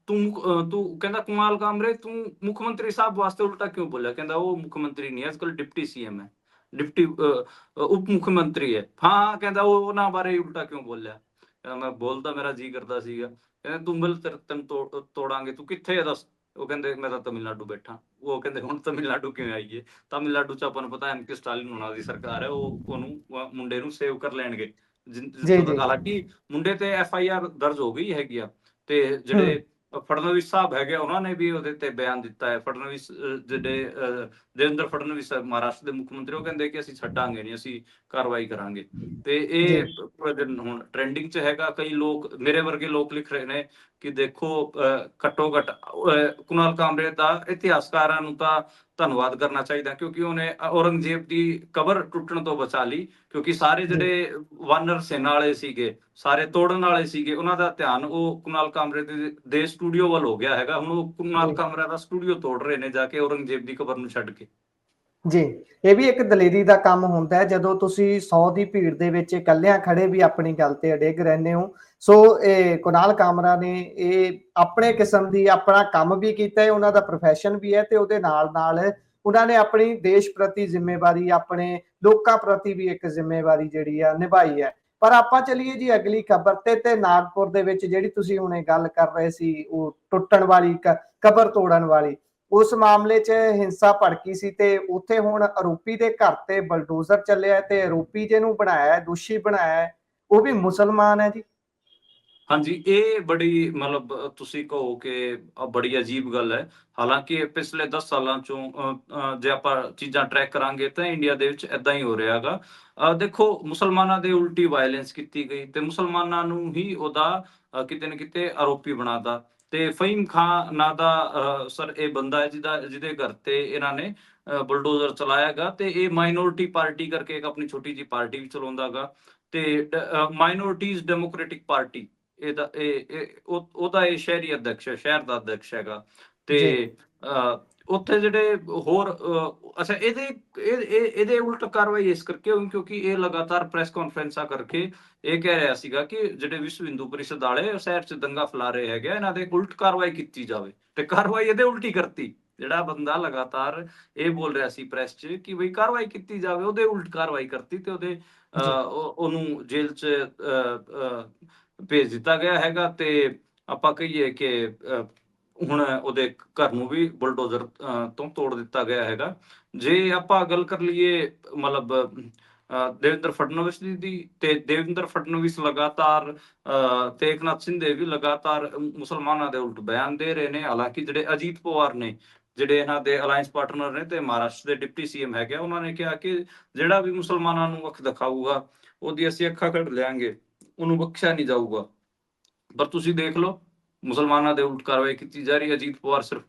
ਤੂੰ ਕਹਿੰਦਾ ਕੁਨਾਲ ਕਾਮਰੇ ਤੂੰ ਮੁੱਖ ਮੰਤਰੀ ਸਾਹਿਬ ਵਾਸਤੇ ਉਲਟਾ ਕਿਉਂ ਬੋਲਿਆ। ਕਹਿੰਦਾ ਉਹ ਮੁੱਖ ਮੰਤਰੀ ਨਹੀਂ ਹੈ, ਅੱਜ ਕੱਲ ਡਿਪਟੀ ਸੀਐਮ ਹੈ, ਡਿਪਟੀ ਉਪ ਮੁੱਖ ਮੰਤਰੀ ਹੈ। ਹਾਂ ਕਹਿੰਦਾ ਉਹ ਉਹਨਾਂ ਬਾਰੇ ਉਲਟਾ ਕਿਉਂ ਬੋਲਿਆ। ਮੈਂ ਬੋਲਦਾ ਮੇਰਾ ਜੀ ਕਰਦਾ ਸੀਗਾ। ਕਹਿੰਦੇ ਤੂੰ ਮਿਲ ਤੈਨੂੰ ਤੋੜਾਂਗੇ, ਤੂੰ ਕਿੱਥੇ ਹੈ ਦੱਸ। ਉਹ ਕਹਿੰਦੇ ਮੈਂ ਤਾਂ ਤਮਿਲਨਾਡੂ ਬੈਠਾ। ਉਹ ਕਹਿੰਦੇ ਹੁਣ ਤਮਿਲਨਾਡੂ ਕਿਵੇਂ ਆਈਏ, ਤਮਿਲਨਾਡੂ 'ਚ ਆਪਾਂ ਨੂੰ ਪਤਾ ਐਮ ਕੇ ਸਟਾਲਿਨ ਹੋਣਾ ਦੀ ਸਰਕਾਰ ਹੈ, ਉਹ ਉਹਨੂੰ ਮੁੰਡੇ ਨੂੰ ਸੇਵ ਕਰ ਲੈਣਗੇ। जी ਜਿੱਥੋਂ जी ਤੱਕ ਹਾਲਾਂਕਿ ਮੁੰਡੇ ਤੇ FIR ਦਰਜ ਹੋ ਗਈ ਹੈਗੀ ਆ। ਤੇ हम्म ਜਿਹੜੇ ਫਡਨਵੀਸ ਸਾਹਿਬ ਹੈਗੇ ਉਹਨਾਂ ਨੇ ਵੀ ਉਹਦੇ ਤੇ ਬਿਆਨ ਦਿੱਤਾ ਹੈ। ਫਡਨਵੀਸ ਜਿਹੜੇ ਦੇਵੇਂਦਰ ਫਡਨਵੀਸ ਮਹਾਰਾਸ਼ਟਰ ਦੇ ਮੁੱਖ ਮੰਤਰੀ, ਉਹ ਕਹਿੰਦੇ ਕਿ ਅਸੀਂ ਛੱਡਾਂਗੇ ਨਹੀਂ, ਅਸੀਂ ਕਾਰਵਾਈ ਕਰਾਂਗੇ। ਤੇ जी ਇਹ ਹੁਣ ਟ੍ਰੈਂਡਿੰਗ 'ਚ ਹੈਗਾ। ਕਈ ਲੋਕ ਮੇਰੇ ਵਰਗੇ ਲੋਕ ਲਿਖ ਰਹੇ ਨੇ ਕਿ ਦੇਖੋ ਘੱਟੋ ਘੱਟ ਕੁਨਾਲ ਕਾਮਰੇ ਦਾ ਇਤਿਹਾਸਕਾਰਾਂ ਨੂੰ ਤਾਂ ਧੰਨਵਾਦ ਕਰਨਾ ਚਾਹੀਦਾ, ਕਿਉਂਕਿ ਉਹਨੇ ਔਰੰਗਜ਼ੇਬ ਦੀ ਕਬਰ ਟੁੱਟਣ ਤੋਂ ਬਚਾ ਲਈ। ਕਿਉਂਕਿ ਸਾਰੇ जी ਜਿਹੜੇ ਵਾਨਰ ਸੈਨਾ ਵਾਲੇ ਸੀਗੇ, ਸਾਰੇ ਤੋੜਨ ਵਾਲੇ ਸੀਗੇ, ਉਹਨਾਂ ਦਾ ਧਿਆਨ ਉਹ ਕੁਨਾਲ ਕਾਮਰੇ ਦੇ ਸਟੂਡੀਓ ਵੱਲ ਹੋ ਗਿਆ ਹੈਗਾ। ਹੁਣ ਉਹ ਕੁਨਾਲ जी ਕਾਮਰਾ ਦਾ ਸਟੂਡੀਓ ਤੋੜ ਰਹੇ ਨੇ ਜਾ ਕੇ ਔਰੰਗਜ਼ੇਬ ਦੀ ਕਬਰ ਨੂੰ ਛੱਡ ਕੇ। ਜੀ ਇਹ ਵੀ ਇੱਕ ਦਲੇਰੀ ਦਾ ਕੰਮ ਹੁੰਦਾ ਹੈ, ਜਦੋਂ ਤੁਸੀਂ 100 ਦੀ ਭੀੜ ਦੇ ਵਿੱਚ ਇਕੱਲਿਆਂ ਖੜੇ ਵੀ ਆਪਣੀ ਗੱਲ ਤੇ ਅੜਿੱਗ ਰਹਿੰਦੇ ਹੋ। ਸੋ ਇਹ ਕੁਨਾਲ ਕਾਮਰਾ ਨੇ ਇਹ ਆਪਣੇ ਕਿਸਮ ਦੀ ਆਪਣਾ ਕੰਮ ਵੀ ਕੀਤਾ ਹੈ, ਉਹਨਾਂ ਦਾ ਪ੍ਰੋਫੈਸ਼ਨ ਵੀ ਹੈ, ਤੇ ਉਹਦੇ ਨਾਲ ਨਾਲ ਉਹਨਾਂ ਨੇ ਆਪਣੀ ਦੇਸ਼ ਪ੍ਰਤੀ ਜ਼ਿੰਮੇਵਾਰੀ, ਆਪਣੇ ਲੋਕਾਂ ਪ੍ਰਤੀ ਵੀ ਇੱਕ ਜ਼ਿੰਮੇਵਾਰੀ ਜਿਹੜੀ ਆ ਨਿਭਾਈ ਹੈ। ਪਰ ਆਪਾਂ ਚਲੀਏ ਜੀ ਅਗਲੀ ਖਬਰ ਤੇ ਨਾਗਪੁਰ ਦੇ ਵਿੱਚ ਜਿਹੜੀ ਤੁਸੀਂ ਹੁਣੇ ਗੱਲ ਕਰ ਰਹੇ ਸੀ, ਉਹ ਟੁੱਟਣ ਵਾਲੀ ਕਬਰ ਤੋੜਨ ਵਾਲੀ, ਉਸ ਮਾਮਲੇ 'ਚ ਹਿੰਸਾ ਭੜਕੀ ਸੀ ਤੇ ਉੱਥੇ ਹੁਣ ਆਰੋਪੀ ਦੇ ਘਰ ਤੇ ਬਲਡੋਜ਼ਰ ਚੱਲਿਆ ਤੇ ਆਰੋਪੀ ਜਿਹਨੂੰ ਬਣਾਇਆ, ਦੋਸ਼ੀ ਬਣਾਇਆ, ਉਹ ਵੀ ਮੁਸਲਮਾਨ ਹੈ ਜੀ। ਹਾਂਜੀ, ਇਹ ਬੜੀ ਮਤਲਬ ਤੁਸੀਂ ਕਹੋ ਕਿ ਬੜੀ ਅਜੀਬ ਗੱਲ ਹੈ। ਹਾਲਾਂਕਿ ਪਿਛਲੇ 10 ਸਾਲਾਂ ਚੋਂ ਜੇ ਆਪਾਂ ਚੀਜ਼ਾਂ ਟਰੈਕ ਕਰਾਂਗੇ ਤਾਂ ਇੰਡੀਆ ਦੇ ਵਿੱਚ ਏਦਾਂ ਹੀ ਹੋ ਰਿਹਾ ਹੈਗਾ। ਦੇਖੋ, ਮੁਸਲਮਾਨਾਂ ਦੇ ਉਲਟੀ ਵਾਇਲੈਂਸ ਕੀਤੀ ਗਈ ਤੇ ਮੁਸਲਮਾਨਾਂ ਨੂੰ ਹੀ ਉਹਦਾ ਕਿਤੇ ਨਾ ਕਿਤੇ ਆਰੋਪੀ ਬਣਾਤਾ। ਤੇ ਫਹੀਮ ਖਾਨ ਨਾਂ ਦਾ ਸਰ ਇਹ ਬੰਦਾ ਹੈ ਜਿਹਦੇ ਘਰ ਤੇ ਇਹਨਾਂ ਨੇ ਬੁਲਡੋਜ਼ਰ ਚਲਾਇਆ ਗਾ, ਤੇ ਇਹ ਮਾਈਨੋਰਿਟੀ ਪਾਰਟੀ ਕਰਕੇ ਇੱਕ ਆਪਣੀ ਛੋਟੀ ਜਿਹੀ ਪਾਰਟੀ ਵੀ ਚਲਾਉਂਦਾ ਗਾ। ਤੇ ਮਾਈਨੋਰਿਟੀਜ਼ ਡੈਮੋਕ੍ਰੈਟਿਕ ਪਾਰਟੀ ਉਹਦਾ ਇਹ ਸ਼ਹਿਰੀ ਅਧਿਕਸ਼ ਹੈ, ਸ਼ਹਿਰ ਦਾ ਅਧਿਕਸ਼ ਹੈਗਾ। ਤੇ ਜੀ ਉੱਥੇ ਜਿਹੜੇ ਹੋਰ ਅੱਛਾ, ਇਹਦੇ ਉਲਟ ਕਾਰਵਾਈ ਇਸ ਕਰਕੇ ਹੋਈ ਕਿਉਂਕਿ ਇਹ ਲਗਾਤਾਰ ਪ੍ਰੈਸ ਕਾਨਫਰੰਸਾਂ ਕਰਕੇ ਇਹ ਕਹਿ ਰਿਹਾ ਸੀਗਾ ਕਿ ਜਿਹੜੇ ਵਿਸ਼ਵ ਹਿੰਦੂ ਪਰਿਸ਼ਦ ਵਾਲੇ ਸ਼ਹਿਰ 'ਚ ਦੰਗਾ ਫੈਲਾ ਰਹੇ ਹੈਗੇ, ਇਹਨਾਂ ਦੇ ਉਲਟ ਕਾਰਵਾਈ ਕੀਤੀ ਜਾਵੇ। ਤੇ ਕਾਰਵਾਈ ਇਹਦੇ ਉਲਟੀ ਕਰਤੀ। ਜਿਹੜਾ ਬੰਦਾ ਲਗਾਤਾਰ ਇਹ ਬੋਲ ਰਿਹਾ ਸੀ ਪ੍ਰੈਸ 'ਚ ਕਿ ਬਈ ਕਾਰਵਾਈ ਕੀਤੀ ਜਾਵੇ, ਉਹਦੇ ਉਲਟ ਕਾਰਵਾਈ ਕਰਤੀ ਤੇ ਜੀ ਉਹਨੂੰ ਜੇਲ੍ਹ 'ਚ ਭੇਜ ਦਿੱਤਾ ਗਿਆ ਹੈਗਾ। ਤੇ ਆਪਾਂ ਕਹੀਏ ਕਿ ਹੁਣ ਉਹਦੇ ਘਰ ਨੂੰ ਵੀ ਬੁਲਡੋਜ਼ਰ ਤੋਂ ਤੋੜ ਦਿੱਤਾ ਗਿਆ ਹੈਗਾ। ਜੇ ਆਪਾਂ ਗੱਲ ਕਰ ਲਈਏ ਮਤਲਬ ਦੇਵੇਂਦਰ ਫਡਨਵੀਸ ਦੀ, ਤੇ ਦੇਵੇਂਦਰ ਫਡਨਵੀਸ ਲਗਾਤਾਰ ਤੇ ਏਕਨਾਥ ਸ਼ਿੰਦੇ ਵੀ ਲਗਾਤਾਰ ਮੁਸਲਮਾਨਾਂ ਦੇ ਉਲਟ ਬਿਆਨ ਦੇ ਰਹੇ ਨੇ। ਹਾਲਾਂਕਿ ਜਿਹੜੇ ਅਜੀਤ ਪਵਾਰ ਨੇ, ਜਿਹੜੇ ਇਹਨਾਂ ਦੇ ਅਲਾਈਅੰਸ ਪਾਰਟਨਰ ਨੇ ਤੇ ਮਹਾਰਾਸ਼ਟਰ ਦੇ ਡਿਪਟੀ ਸੀਐਮ ਹੈਗੇ, ਉਹਨਾਂ ਨੇ ਕਿਹਾ ਕਿ ਜਿਹੜਾ ਵੀ ਮੁਸਲਮਾਨਾਂ ਨੂੰ ਅੱਖ ਦਿਖਾਊਗਾ ਉਹਦੀ ਅਸੀਂ ਅੱਖਾਂ ਕੱਢ ਲਿਆਂਗੇ, ਉਹਨੂੰ ਬਖਸ਼ਿਆ ਨਹੀਂ ਜਾਊਗਾ। ਪਰ ਤੁਸੀਂ ਦੇਖ ਲਓ, ਮੁਸਲਮਾਨਾਂ ਦੇ ਉਲਟ ਕਾਰਵਾਈ ਕੀਤੀ ਜਾ ਰਹੀ ਹੈ। ਅਜੀਤ ਪਵਾਰ ਸਿਰਫ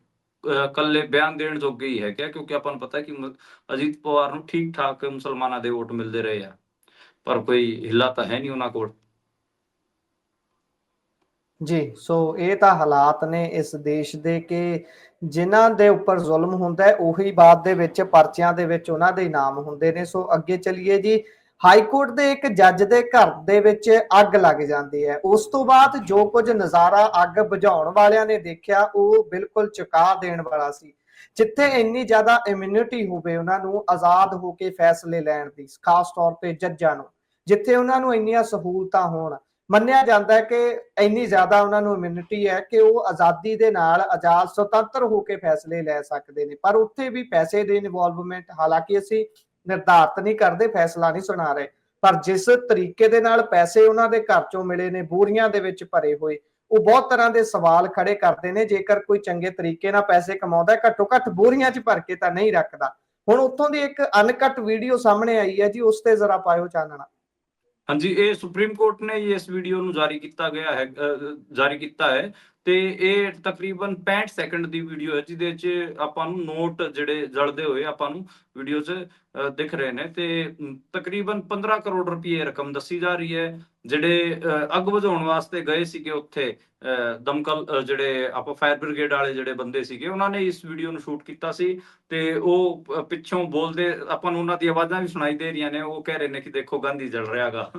ਕੱਲੇ ਬਿਆਨ ਦੇਣ ਜੋਗੇ ਹੀ ਹੈ ਕਿਆ, ਕਿਉਂਕਿ ਆਪਾਂ ਨੂੰ ਪਤਾ ਹੈ ਕਿ ਅਜੀਤ ਪਵਾਰ ਨੂੰ ਠੀਕ ਠਾਕ ਮੁਸਲਮਾਨਾਂ ਦੇ ਵੋਟ ਮਿਲਦੇ ਰਹੇ ਆ, ਪਰ ਕੋਈ ਹਿੱਲਾ ਤਾਂ ਹੈ ਨਹੀਂ ਉਹਨਾਂ ਕੋਲ। ਜੀ, ਸੋ ਇਹ ਤਾਂ ਹਾਲਾਤ ਨੇ ਇਸ ਦੇਸ਼ ਦੇ ਕਿ ਜਿਨ੍ਹਾਂ ਦੇ ਉੱਪਰ ਜ਼ੁਲਮ ਹੁੰਦਾ ਹੈ ਉਹੀ ਬਾਅਦ ਦੇ ਵਿੱਚ ਪਰਚਿਆਂ ਦੇ ਵਿੱਚ ਉਹਨਾਂ ਦੇ ਨਾਮ ਹੁੰਦੇ ਨੇ। ਸੋ ਅੱਗੇ ਚੱਲੀਏ ਜੀ। ਹਾਈ ਕੋਰਟ ਦੇ ਇੱਕ ਜੱਜ ਦੇ ਘਰ ਦੇ ਵਿੱਚ ਅੱਗ ਲੱਗ ਜਾਂਦੀ ਹੈ। ਉਸ ਤੋਂ ਬਾਅਦ ਜੋ ਕੁਝ ਨਜ਼ਾਰਾ ਅੱਗ ਬੁਝਾਉਣ ਵਾਲਿਆਂ ਨੇ ਦੇਖਿਆ ਉਹ ਬਿਲਕੁਲ ਚੁਕਾ ਦੇਣ ਵਾਲਾ ਸੀ। ਜਿੱਥੇ ਇੰਨੀ ਜ਼ਿਆਦਾ ਇਮਿਊਨਿਟੀ ਹੋਵੇ ਉਹਨਾਂ ਨੂੰ ਆਜ਼ਾਦ ਹੋ ਕੇ ਫੈਸਲੇ ਲੈਣ ਦੀ, ਖਾਸ ਤੌਰ ਤੇ ਜੱਜਾਂ ਨੂੰ, ਜਿੱਥੇ ਉਹਨਾਂ ਨੂੰ ਇੰਨੀਆਂ ਸਹੂਲਤਾਂ ਹੋਣ, ਮੰਨਿਆ ਜਾਂਦਾ ਹੈ ਕਿ ਇੰਨੀ ਜ਼ਿਆਦਾ ਉਹਨਾਂ ਨੂੰ ਇਮਿਊਨਿਟੀ ਹੈ ਕਿ ਉਹ ਆਜ਼ਾਦੀ ਦੇ ਨਾਲ ਆਜ਼ਾਦ ਸੁਤੰਤਰ ਹੋ ਕੇ ਫੈਸਲੇ ਲੈ ਸਕਦੇ ਨੇ। ਪਰ ਉੱਥੇ ਵੀ ਪੈਸੇ ਦੀ ਇਨਵੋਲਵਮੈਂਟ, ਹਾਲਾਂਕਿ ਅਸੀਂ ਨਿਰਧਾਰਤ ਨਹੀਂ ਕਰਦੇ, ਫੈਸਲਾ ਨਹੀਂ ਸੁਣਾ ਰਹੇ, ਪਰ ਜਿਸ ਤਰੀਕੇ ਦੇ ਨਾਲ ਪੈਸੇ ਉਹਨਾਂ ਦੇ ਘਰ ਚੋਂ ਮਿਲੇ ਨੇ, ਬੋਰੀਆਂ ਦੇ ਵਿੱਚ ਭਰੇ ਹੋਏ, ਉਹ ਬਹੁਤ ਤਰ੍ਹਾਂ ਦੇ ਸਵਾਲ ਖੜੇ ਕਰਦੇ ਨੇ। ਜੇਕਰ ਕੋਈ ਚੰਗੇ ਤਰੀਕੇ ਨਾਲ ਪੈਸੇ ਕਮਾਉਂਦਾ, ਘੱਟੋ ਘੱਟ ਬੋਰੀਆਂ 'ਚ ਭਰ ਕੇ ਤਾਂ ਨਹੀਂ ਰੱਖਦਾ। ਹੁਣ ਉੱਥੋਂ ਦੀ ਇੱਕ ਅਨਕਟ ਵੀਡੀਓ ਸਾਹਮਣੇ ਆਈ ਹੈ ਜੀ, ਉਸ ਤੇ ਜ਼ਰਾ ਪਾਇਓ ਚਾਨਣਾ। ਹਾਂਜੀ, ਇਹ ਸੁਪਰੀਮ ਕੋਰਟ ਨੇ ਇਸ ਵੀਡੀਓ ਨੂੰ ਜਾਰੀ ਕੀਤਾ ਹੈ ਤੇ ਇਹ ਤਕਰੀਬਨ 65 ਸੈਕਿੰਡ ਦੀ ਵੀਡੀਓ ਹੈ, ਜਿਹਦੇ 'ਚ ਆਪਾਂ ਨੂੰ ਨੋਟ ਜਿਹੜੇ ਜਲਦੇ ਹੋਏ ਆਪਾਂ ਨੂੰ ਵੀਡੀਓ 'ਚ ਦਿਖ ਰਹੇ ਨੇ। ਤੇ ਤਕਰੀਬਨ 15 ਕਰੋੜ ਰੁਪਏ ਰਕਮ ਦੱਸੀ ਜਾ ਰਹੀ ਹੈ। ਜਿਹੜੇ ਅੱਗ ਬੁਝਾਉਣ ਵਾਸਤੇ ਗਏ ਸੀਗੇ ਉੱਥੇ, ਦਮਕਲ ਜਿਹੜੇ ਆਪਾਂ ਫਾਇਰ ਬ੍ਰਿਗੇਡ ਵਾਲੇ ਜਿਹੜੇ ਬੰਦੇ ਸੀਗੇ, ਉਹਨਾਂ ਨੇ ਇਸ ਵੀਡੀਓ ਨੂੰ ਸ਼ੂਟ ਕੀਤਾ ਸੀ। ਤੇ ਉਹ ਪਿੱਛੋਂ ਬੋਲਦੇ, ਆਪਾਂ ਨੂੰ ਉਹਨਾਂ ਦੀ ਆਵਾਜ਼ਾਂ ਵੀ ਸੁਣਾਈ ਦੇ ਰਹੀਆਂ ਨੇ। ਉਹ ਕਹਿ ਰਹੇ ਨੇ ਕਿ ਦੇਖੋ ਗਾਂਧੀ ਜਲ ਰਿਹਾ ਗਾ।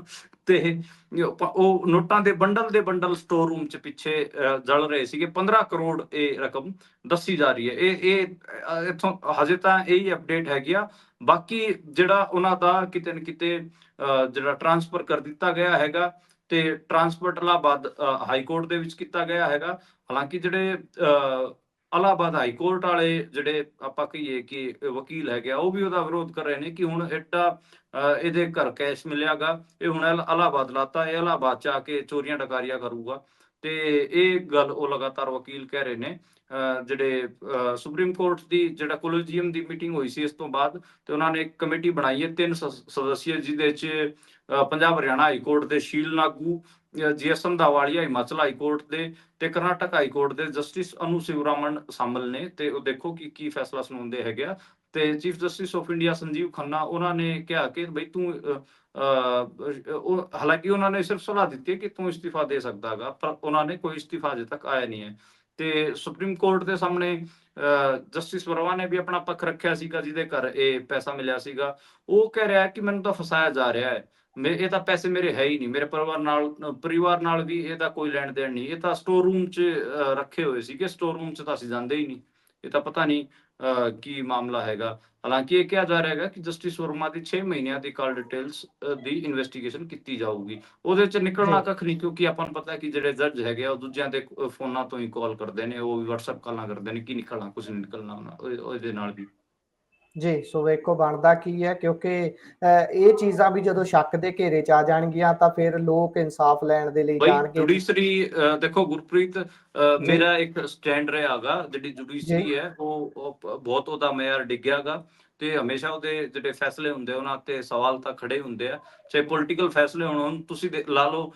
ਤੇ ਉਹ ਨੋਟਾਂ ਦੇ ਬੰਡਲ ਸਟੋਰ ਰੂਮ 'ਚ ਪਿੱਛੇ ਜਲ ਰਹੇ ਸੀਗੇ। 15 ਕਰੋੜ ਇਹ ਰਕਮ ਦੱਸੀ ਜਾ ਰਹੀ ਹੈ। ਇਹ ਇੱਥੋਂ ਹਜੇ ਤਾਂ ਇਹੀ ਅਪਡੇਟ ਹੈਗੀ ਆ। ਬਾਕੀ ਜਿਹੜਾ ਉਹਨਾਂ ਦਾ ਕਿਤੇ ਨਾ ਕਿਤੇ ਜਿਹੜਾ ਟ੍ਰਾਂਸਫਰ ਕਰ ਦਿੱਤਾ ਗਿਆ ਹੈਗਾ, ਤੇ ਟ੍ਰਾਂਸਪੋਰਟ ਇਲਾਹਾਬਾਦ ਹਾਈ ਕੋਰਟ ਦੇ ਵਿੱਚ ਕੀਤਾ ਗਿਆ ਹੈਗਾ। ਹਾਲਾਂਕਿ ਜਿਹੜੇ ਇਲਾਹਾਬਾਦ ਹਾਈ ਕੋਰਟ ਵਾਲੇ ਜਿਹੜੇ ਆਪਾਂ ਕਹੀਏ ਕਿ ਵਕੀਲ ਹੈਗੇ ਆ, ਉਹ ਵੀ ਉਹਦਾ ਵਿਰੋਧ ਕਰ ਰਹੇ ਨੇ ਕਿ ਹੁਣ ਐਡਾ ਇਹਦੇ ਘਰ ਕੈਸ਼ ਮਿਲਿਆਗਾ, ਇਹ ਹੁਣ ਇਲਾਹਾਬਾਦ ਲਾਤਾ, ਇਹ ਇਲਾਹਾਬਾਦ 'ਚ ਆ ਕੇ ਚੋਰੀਆਂ ਡਕਾਰੀਆਂ ਕਰੂਗਾ। ਤੇ ਇਹ ਗੱਲ ਉਹ ਲਗਾਤਾਰ ਵਕੀਲ ਕਹਿ ਰਹੇ ਨੇ। ਜਿਹੜੇ ਸੁਪਰੀਮ ਕੋਰਟ ਦੀ ਜਿਹੜਾ ਕੋਲੀਜੀਅਮ ਦੀ ਮੀਟਿੰਗ ਹੋਈ ਸੀ ਇਸ ਤੋਂ ਬਾਅਦ, ਤੇ ਉਹਨਾਂ ਨੇ ਇੱਕ ਕਮੇਟੀ ਬਣਾਈ ਹੈ 3 ਸਦੱਸੀय, ਜਿਹਦੇ 'ਚ ਪੰਜਾਬ ਹਰਿਆਣਾ ਹਾਈ ਕੋਰਟ ਦੇ Sheel Nagu, GS Randhawalia Himachal high court ਦੇ, ਤੇ ਕਰਨਾਟਕ ਹਾਈ ਕੋਰਟ ਦੇ ਜਸਟਿਸ ਅਨੂ ਸਿਵਰਾਮਨ ਸ਼ਾਮਲ ਨੇ। ਤੇ ਉਹ ਦੇਖੋ ਕਿ ਕੀ ਫੈਸਲਾ ਸੁਣਾਉਂਦੇ ਹੈਗੇ ਆ। ਤੇ chief justice of India Sanjeev Khanna, ਉਹਨਾਂ ਨੇ ਕਿਹਾ ਕਿ ਬਈ ਤੂੰ ਹਾਲਾਂਕਿ ਉਹਨਾਂ ਨੇ ਸਿਰਫ ਸਲਾਹ ਦਿੱਤੀ ਹੈ ਕਿ ਤੂੰ ਇਸਤੀਫਾ ਦੇ ਸਕਦਾ ਹੈਗਾ, ਪਰ ਉਹਨਾਂ ਨੇ ਕੋਈ ਇਸਤੀਫਾ ਅਜੇ ਤੱਕ ਆਇਆ ਨਹੀਂ ਹੈ। ਤੇ ਸੁਪਰੀਮ ਕੋਰਟ ਦੇ ਸਾਹਮਣੇ ਜਸਟਿਸ ਵਰਮਾ ਨੇ ਵੀ ਆਪਣਾ ਪੱਖ ਰੱਖਿਆ ਸੀਗਾ, ਜਿਹਦੇ ਘਰ ਇਹ ਪੈਸਾ ਮਿਲਿਆ ਸੀਗਾ। ਉਹ ਕਹਿ ਰਿਹਾ ਕਿ ਮੈਨੂੰ ਤਾਂ ਫਸਾਇਆ ਜਾ ਰਿਹਾ ਹੈ, ਇਹ ਤਾਂ ਪੈਸੇ ਮੇਰੇ ਹੈ ਹੀ ਨਹੀਂ, ਮੇਰੇ ਪਰਿਵਾਰ ਨਾਲ ਵੀ ਇਹਦਾ ਕੋਈ ਲੈਣ ਦੇਣ ਨਹੀਂ, ਇਹ ਤਾਂ ਸਟੋਰ ਰੂਮ 'ਚ ਰੱਖੇ ਹੋਏ ਸੀਗੇ, ਸਟੋਰ ਰੂਮ 'ਚ ਤਾਂ ਅਸੀਂ ਜਾਂਦੇ ਹੀ ਨਹੀਂ, ਇਹ ਤਾਂ ਪਤਾ ਨਹੀਂ ਕੀ ਮਾਮਲਾ ਹੈਗਾ। ਹਾਲਾਂਕਿ ਇਹ ਕਿਹਾ ਜਾ ਰਿਹਾ ਹੈਗਾ ਕਿ ਜਸਟਿਸ ਵਰਮਾ ਦੀ 6 ਮਹੀਨਿਆਂ ਦੀ ਕਾਲ ਡਿਟੇਲਸ ਦੀ ਇਨਵੈਸਟੀਗੇਸ਼ਨ ਕੀਤੀ ਜਾਊਗੀ। ਉਹਦੇ 'ਚ ਨਿਕਲਣਾ ਜੀ ਕੱਖ ਨਹੀਂ, ਕਿਉਂਕਿ ਆਪਾਂ ਨੂੰ ਪਤਾ ਕਿ ਜਿਹੜੇ ਜੱਜ ਹੈਗੇ ਆ ਉਹ ਦੂਜਿਆਂ ਦੇ ਫੋਨਾਂ ਤੋਂ ਹੀ ਕਾਲ ਕਰਦੇ ਨੇ, ਉਹ ਵੀ WhatsApp ਕਾਲਾਂ ਕਰਦੇ ਨੇ। ਕੀ ਨਿਕਲਣਾ, ਕੁਝ ਨਹੀਂ ਨਿਕਲਣਾ ਉਹਦੇ ਨਾਲ ਵੀ। ਜੀ, ਸੋ ਵੇਖੋ ਬਣਦਾ ਕੀ ਹੈ, ਕਿਉਂਕਿ ਇਹ ਚੀਜ਼ਾਂ ਵੀ ਜਦੋਂ ਸ਼ੱਕ ਦੇ ਘੇਰੇ 'ਚ ਆ ਜਾਣਗੀਆਂ ਤਾਂ ਫਿਰ ਲੋਕ ਇਨਸਾਫ ਲੈਣ ਦੇ ਲਈ ਬਈ ਜਾਣਗੇ। ਜੁਡੀਸ਼ਰੀ ਦੇਖੋ ਗੁਰਪ੍ਰੀਤ, ਜੀ, ਮੇਰਾ ਇੱਕ ਸਟੈਂਡ ਰਿਹਾਗਾ, ਜਿਹੜੀ ਜੀ, ਜੁਡੀਸ਼ਰੀ ਹੈ ਬਹੁਤ ਉਹਦਾ ਮਿਆਰ ਡਿੱਗਿਆਗਾ, ਤੇ ਹਮੇਸ਼ਾ ਉਹਦੇ ਜਿਹੜੇ ਫੈਸਲੇ ਹੁੰਦੇ ਉਹਨਾਂ ਤੇ ਸਵਾਲ ਤਾਂ ਖੜੇ ਹੁੰਦੇ ਆ, ਚਾਹੇ ਪੋਲੀਟੀਕਲ ਫੈਸਲੇ ਹੋਣ। ਹੁਣ ਤੁਸੀਂ ਲਾ ਲਓ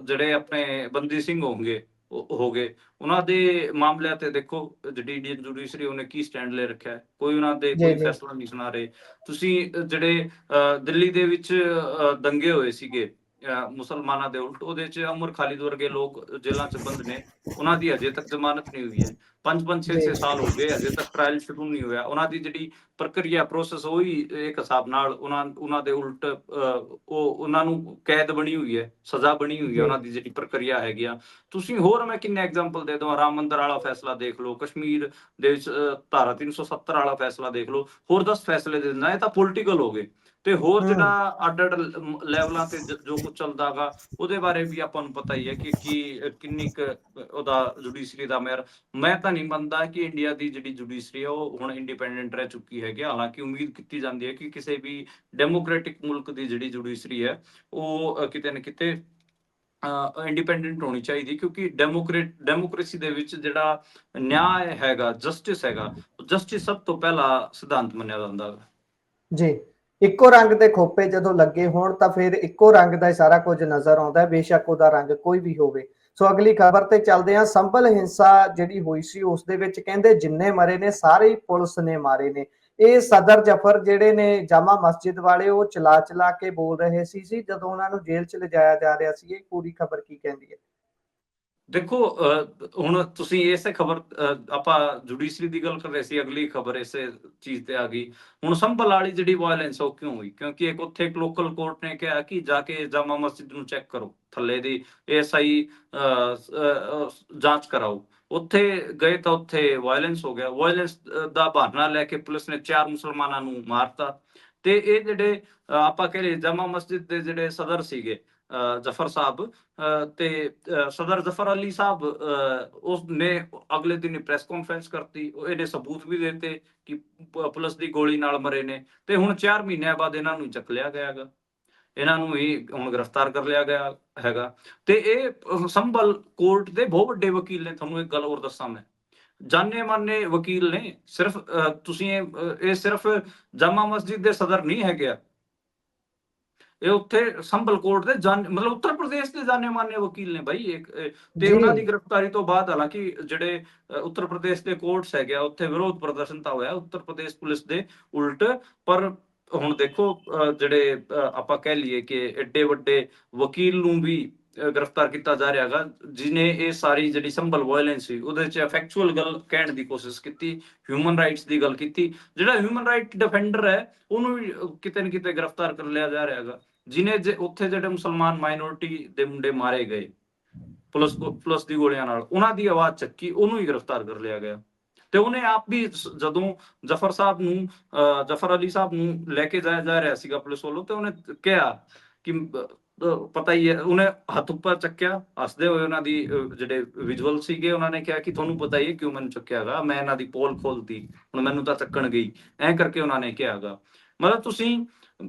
ਜਿਹੜੇ ਆਪਣੇ ਬੰਦੀ ਸਿੰਘ ਹੋ ਗਏ, ਉਹਨਾਂ ਦੇ ਮਾਮਲਿਆਂ ਤੇ ਦੇਖੋ ਜਿਹੜੀ ਇੰਡੀਅਨ ਜੁਡੀਸ਼ਰੀ ਉਹਨੇ ਕੀ ਸਟੈਂਡ ਲੈ ਰੱਖਿਆ ਹੈ, ਕੋਈ ਉਹਨਾਂ ਦੇ ਜੀ, ਕੋਈ ਜੀ, ਫੈਸਲਾ ਨਹੀਂ ਸੁਣਾ ਰਹੇ। ਤੁਸੀਂ ਜਿਹੜੇ ਦਿੱਲੀ ਦੇ ਵਿੱਚ ਦੰਗੇ ਹੋਏ ਸੀਗੇ ਮੁਸਲਮਾਨਾਂ ਦੇ ਉਲਟ, ਉਹਦੇ ਚ ਅਮਰ ਖਾਲਿਦ ਵਰਗੇ ਲੋਕ ਜੇਲ੍ਹਾਂ ਚ ਬੰਦ ਨੇ, ਉਹਨਾਂ ਦੀ ਅਜੇ ਤੱਕ ਜ਼ਮਾਨਤ ਨਹੀਂ ਹੋਈ ਹੈ। 5-5 ਜੀ, 6-6 ਸਾਲ ਹੋ ਗਏ, ਅਜੇ ਤੱਕ ਟ੍ਰਾਇਲ ਸ਼ੁਰੂ ਨਹੀਂ ਹੋਇਆ। ਉਹਨਾਂ ਦੀ ਜਿਹੜੀ ਪ੍ਰਕਿਰਿਆ ਪ੍ਰੋਸੈਸ ਉਹੀ ਇੱਕ ਹਿਸਾਬ ਨਾਲ ਉਹਨਾਂ ਦੇ ਉਲਟ ਉਹਨਾਂ ਨੂੰ ਕੈਦ ਬਣੀ ਹੋਈ ਹੈ, ਸਜ਼ਾ ਬਣੀ ਹੋਈ ਹੈ, ਜੀ, ਉਹਨਾਂ ਦੀ ਜਿਹੜੀ ਪ੍ਰਕਿਰਿਆ ਹੈਗੀ ਆ। ਤੁਸੀਂ ਹੋਰ ਮੈਂ ਕਿੰਨੇ ਐਗਜ਼ਾਮਪਲ ਦੇ ਦਵਾਂ, ਰਾਮ ਮੰਦਰ ਵਾਲਾ ਫੈਸਲਾ ਦੇਖ ਲਓ, ਕਸ਼ਮੀਰ ਦੇ ਵਿੱਚ ਧਾਰਾ 370 ਵਾਲਾ ਫੈਸਲਾ ਦੇਖ ਲਓ, ਹੋਰ 10 ਫੈਸਲੇ ਦੇ ਦਿੰਦਾ। ਇਹ ਤਾਂ ਪੋਲੀਟੀਕਲ ਹੋ ਗਏ। ਤੇ ਹੋਰ ਹੂੰ, ਜਿਹੜਾ ਅੱਡ-ਅੱਡ ਲੈਵਲਾਂ ਤੇ ਜੋ ਕੁਝ ਚੱਲਦਾਗਾ, ਉਹਦੇ ਬਾਰੇ ਵੀ ਆਪਾਂ ਨੂੰ ਪਤਾ ਹੀ ਹੈ ਕਿ ਕਿੰਨੀ ਕੁ ਉਹਦਾ ਜੁਡੀਸ਼ਰੀ ਦਾ ਮਿਆਰ। ਮੈਂ ਤਾਂ ਨਹੀਂ ਮੰਨਦਾ ਕਿ ਇੰਡੀਆ ਦੀ ਜਿਹੜੀ ਜੁਡੀਸ਼ਰੀ ਹੈ ਉਹ ਹੁਣ ਇੰਡੀਪੈਂਡੈਂਟ ਰਹਿ ਚੁੱਕੀ ਹੈਗੀ। ਹਾਲਾਂਕਿ ਉਮੀਦ ਕੀਤੀ ਜਾਂਦੀ ਹੈ ਕਿ ਕਿਸੇ ਵੀ ਡੈਮੋਕ੍ਰੈਟਿਕ ਮੁਲਕ ਦੀ ਜਿਹੜੀ ਜੁਡੀਸ਼ਰੀ ਹੈ ਉਹ ਕਿਤੇ ਨਾ ਕਿਤੇ ਇੰਡੀਪੈਂਡੈਂਟ ਹੋਣੀ ਚਾਹੀਦੀ, ਕਿਉਂਕਿ ਡੈਮੋਕ੍ਰੇਸੀ ਦੇ ਵਿੱਚ ਜਿਹੜਾ ਨਿਆਂ ਹੈਗਾ, ਜਸਟਿਸ ਹੈਗਾ, ਜਸਟਿਸ ਸਭ ਤੋਂ ਪਹਿਲਾ ਸਿਧਾਂਤ ਮੰਨਿਆ ਜਾਂਦਾ ਹੈ। ਜੀ। ਇੱਕੋ ਰੰਗ ਦੇ ਖੋਪੇ ਜਦੋਂ ਲੱਗੇ ਹੋਣ ਤਾਂ ਫਿਰ ਇੱਕੋ ਰੰਗ ਦਾ ਹੀ ਸਾਰਾ ਕੁਝ ਨਜ਼ਰ ਆਉਂਦਾ ਹੈ, ਬੇਸ਼ੱਕ ਉਹਦਾ ਰੰਗ ਕੋਈ ਵੀ ਹੋਵੇ। ਸੋ ਅਗਲੀ ਖਬਰ ਤੇ ਚੱਲਦੇ ਹਾਂ। ਸੰਭਲ ਹਿੰਸਾ ਜਿਹੜੀ ਹੋਈ ਸੀ ਉਸ ਦੇ ਵਿੱਚ ਕਹਿੰਦੇ ਜਿੰਨੇ ਮਰੇ ਨੇ ਸਾਰੇ ਹੀ ਪੁਲਿਸ ਨੇ ਮਾਰੇ ਨੇ। ਇਹ ਸਦਰ ਜਫਰ ਜਿਹੜੇ ਨੇ ਜਾਮਾ ਮਸਜਿਦ ਵਾਲੇ, ਉਹ ਚਲਾ ਕੇ ਬੋਲ ਰਹੇ ਸੀ ਜਦੋਂ ਉਹਨਾਂ ਨੂੰ ਜੇਲ੍ਹ 'ਚ ਲਿਜਾਇਆ ਜਾ ਰਿਹਾ ਸੀ। ਇਹ ਪੂਰੀ ਖਬਰ ਕੀ ਕਹਿੰਦੀ ਹੈ? ਦੇਖੋ ਹੁਣ ਤੁਸੀਂ ਇਸੇ ਖਬਰ, ਆਪਾਂ ਜੁਡੀਸ਼ਰੀ ਦੀ ਗੱਲ ਕਰ ਰਹੇ ਸੀ, ਅਗਲੀ ਖਬਰ ਇਸੇ ਚੀਜ਼ ਤੇ ਆ ਗਈ। ਹੁਣ ਸੰਭਲ ਵਾਲੀ ਜਿਹੜੀ ਵਾਇਲੈਂਸ ਉਹ ਕਿਉਂ ਹੋਈ? ਕਿਉਂਕਿ ਉੱਥੇ ਇੱਕ ਲੋਕਲ ਕੋਰਟ ਨੇ ਕਿਹਾ ਕਿ ਜਾ ਕੇ ਜਾਮਾ ਮਸਜਿਦ ਨੂੰ ਚੈੱਕ ਕਰੋ, ਥੱਲੇ ਦੀ ASI ਜਾਂਚ ਕਰਾਓ। ਉੱਥੇ ਗਏ ਤਾਂ ਉੱਥੇ ਵਾਇਲੈਂਸ ਹੋ ਗਿਆ। ਵਾਇਲੈਂਸ ਦਾ ਬਹਾਨਾ ਲੈ ਕੇ ਪੁਲਿਸ ਨੇ 4 ਮੁਸਲਮਾਨਾਂ ਨੂੰ ਮਾਰਤਾ। ਤੇ ਇਹ ਜਿਹੜੇ ਆਪਾਂ ਕਹ ਲਈਏ ਜਾਮਾ ਮਸਜਿਦ ਦੇ ਜਿਹੜੇ ਸਦਰ ਸੀਗੇ ਜਫਰ ਸਾਹਿਬ, ਤੇ ਸਦਰ ਜ਼ਫਰ ਅਲੀ ਸਾਹਿਬ, ਉਸ ਨੇ ਅਗਲੇ ਦਿਨ ਪ੍ਰੈਸ ਕਾਨਫਰੰਸ ਕਰਤੀ, ਇਹਨੇ ਸਬੂਤ ਵੀ ਦਿੱਤੇ ਕਿ ਪੁਲਿਸ ਦੀ ਗੋਲੀ ਨਾਲ ਮਰੇ ਨੇ। ਤੇ ਹੁਣ 4 ਮਹੀਨਿਆਂ ਬਾਅਦ ਇਹਨਾਂ ਨੂੰ ਚੱਕ ਲਿਆ ਗਿਆ ਹੈਗਾ, ਇਹਨਾਂ ਨੂੰ ਹੀ ਹੁਣ ਗ੍ਰਿਫਤਾਰ ਕਰ ਲਿਆ ਗਿਆ ਹੈਗਾ। ਤੇ ਇਹ ਸੰਭਲ ਕੋਰਟ ਦੇ ਬਹੁਤ ਵੱਡੇ ਵਕੀਲ ਨੇ। ਤੁਹਾਨੂੰ ਇੱਕ ਗੱਲ ਹੋਰ ਦੱਸਾਂ, ਮੈਂ ਜਾਣੇ ਮਾਨੇ ਵਕੀਲ ਨੇ। ਸਿਰਫ ਤੁਸੀਂ ਇਹ ਸਿਰਫ ਜਾਮਾ ਮਸਜਿਦ ਦੇ ਸਦਰ ਨਹੀਂ ਹੈਗੇ, ਇਹ ਉੱਥੇ ਸੰਭਲ ਕੋਰਟ ਦੇ ਮਤਲਬ ਉੱਤਰ ਪ੍ਰਦੇਸ਼ ਦੇ ਜਾਣੇ ਮਾਨੇ ਵਕੀਲ ਨੇ ਬਾਈ। ਤੇ ਜੀ, ਉਹਨਾਂ ਦੀ ਗ੍ਰਿਫਤਾਰੀ ਤੋਂ ਬਾਅਦ ਹਾਲਾਂਕਿ ਜਿਹੜੇ ਉੱਤਰ ਪ੍ਰਦੇਸ਼ ਦੇ ਕੋਰਟਸ ਹੈਗੇ ਉੱਥੇ ਵਿਰੋਧ ਪ੍ਰਦਰਸ਼ਨ ਤਾਂ ਹੋਇਆ ਉੱਤਰ ਪ੍ਰਦੇਸ਼ ਪੁਲਿਸ ਦੇ ਉਲਟ। ਪਰ ਹੁਣ ਦੇਖੋ ਜਿਹੜੇ ਆਪਾਂ ਕਹਿ ਲਈਏ ਕਿ ਐਡੇ ਵੱਡੇ ਵਕੀਲ ਨੂੰ ਵੀ ਗ੍ਰਿਫਤਾਰ ਕੀਤਾ ਜਾ ਰਿਹਾ ਹੈਗਾ, ਜਿਹਨੇ ਇਹ ਸਾਰੀ ਜਿਹੜੀ ਸੰਭਲ ਵਾਇਲੈਂਸ ਸੀ ਉਹਦੇ ਚ ਫੈਕਚੁਅਲ ਗੱਲ ਕਹਿਣ ਦੀ ਕੋਸ਼ਿਸ਼ ਕੀਤੀ, ਹਿਊਮਨ ਰਾਈਟਸ ਦੀ ਗੱਲ ਕੀਤੀ। ਜਿਹੜਾ ਹਿਊਮਨ ਰਾਈਟ ਡਿਫੈਂਡਰ ਹੈ ਉਹਨੂੰ ਵੀ ਕਿਤੇ ਨਾ ਕਿਤੇ ਗ੍ਰਿਫਤਾਰ ਕਰ ਲਿਆ ਜਾ ਰਿਹਾ ਹੈਗਾ, ਜਿਹਨੇ ਉੱਥੇ ਜਿਹੜੇ ਮੁਸਲਮਾਨ ਮਾਈਨੋਰਿਟੀ ਦੇ ਮੁੰਡੇ ਮਾਰੇ ਗਏ ਪੁਲਿਸ ਦੀ ਗੋਲੀਆਂ ਨਾਲ, ਉਹਨਾਂ ਦੀ ਆਵਾਜ਼ ਚੱਕੀ, ਉਹਨੂੰ ਹੀ ਗ੍ਰਿਫਤਾਰ ਕਰ ਲਿਆ ਗਿਆ। ਤੇ ਉਹਨੇ ਆਪ ਵੀ ਜਦੋਂ ਜਫਰ ਅਲੀ ਸਾਹਿਬ ਨੂੰ ਲੈ ਕੇ ਜਾਇਆ ਜਾ ਰਿਹਾ ਸੀਗਾ ਪੁਲਿਸ ਵੱਲੋਂ, ਤੇ ਉਹਨੇ ਕਿਹਾ ਕਿ ਪਤਾ ਹੀ ਹੈ, ਉਹਨੇ ਹੱਥ ਉੱਪਰ ਚੱਕਿਆ ਹੱਸਦੇ ਹੋਏ। ਉਹਨਾਂ ਦੀ ਜਿਹੜੇ ਵਿਜ਼ੂਅਲ ਸੀਗੇ, ਉਹਨਾਂ ਨੇ ਕਿਹਾ ਕਿ ਤੁਹਾਨੂੰ ਪਤਾ ਹੀ ਹੈ ਕਿਉਂ ਮੈਨੂੰ ਚੱਕਿਆਗਾ, ਮੈਂ ਇਹਨਾਂ ਦੀ ਪੋਲ ਖੋਲਤੀ, ਹੁਣ ਮੈਨੂੰ ਤਾਂ ਚੱਕਣ ਗਈ, ਐਂ ਕਰਕੇ ਉਹਨਾਂ ਨੇ ਕਿਹਾਗਾ। ਮਤਲਬ ਤੁਸੀਂ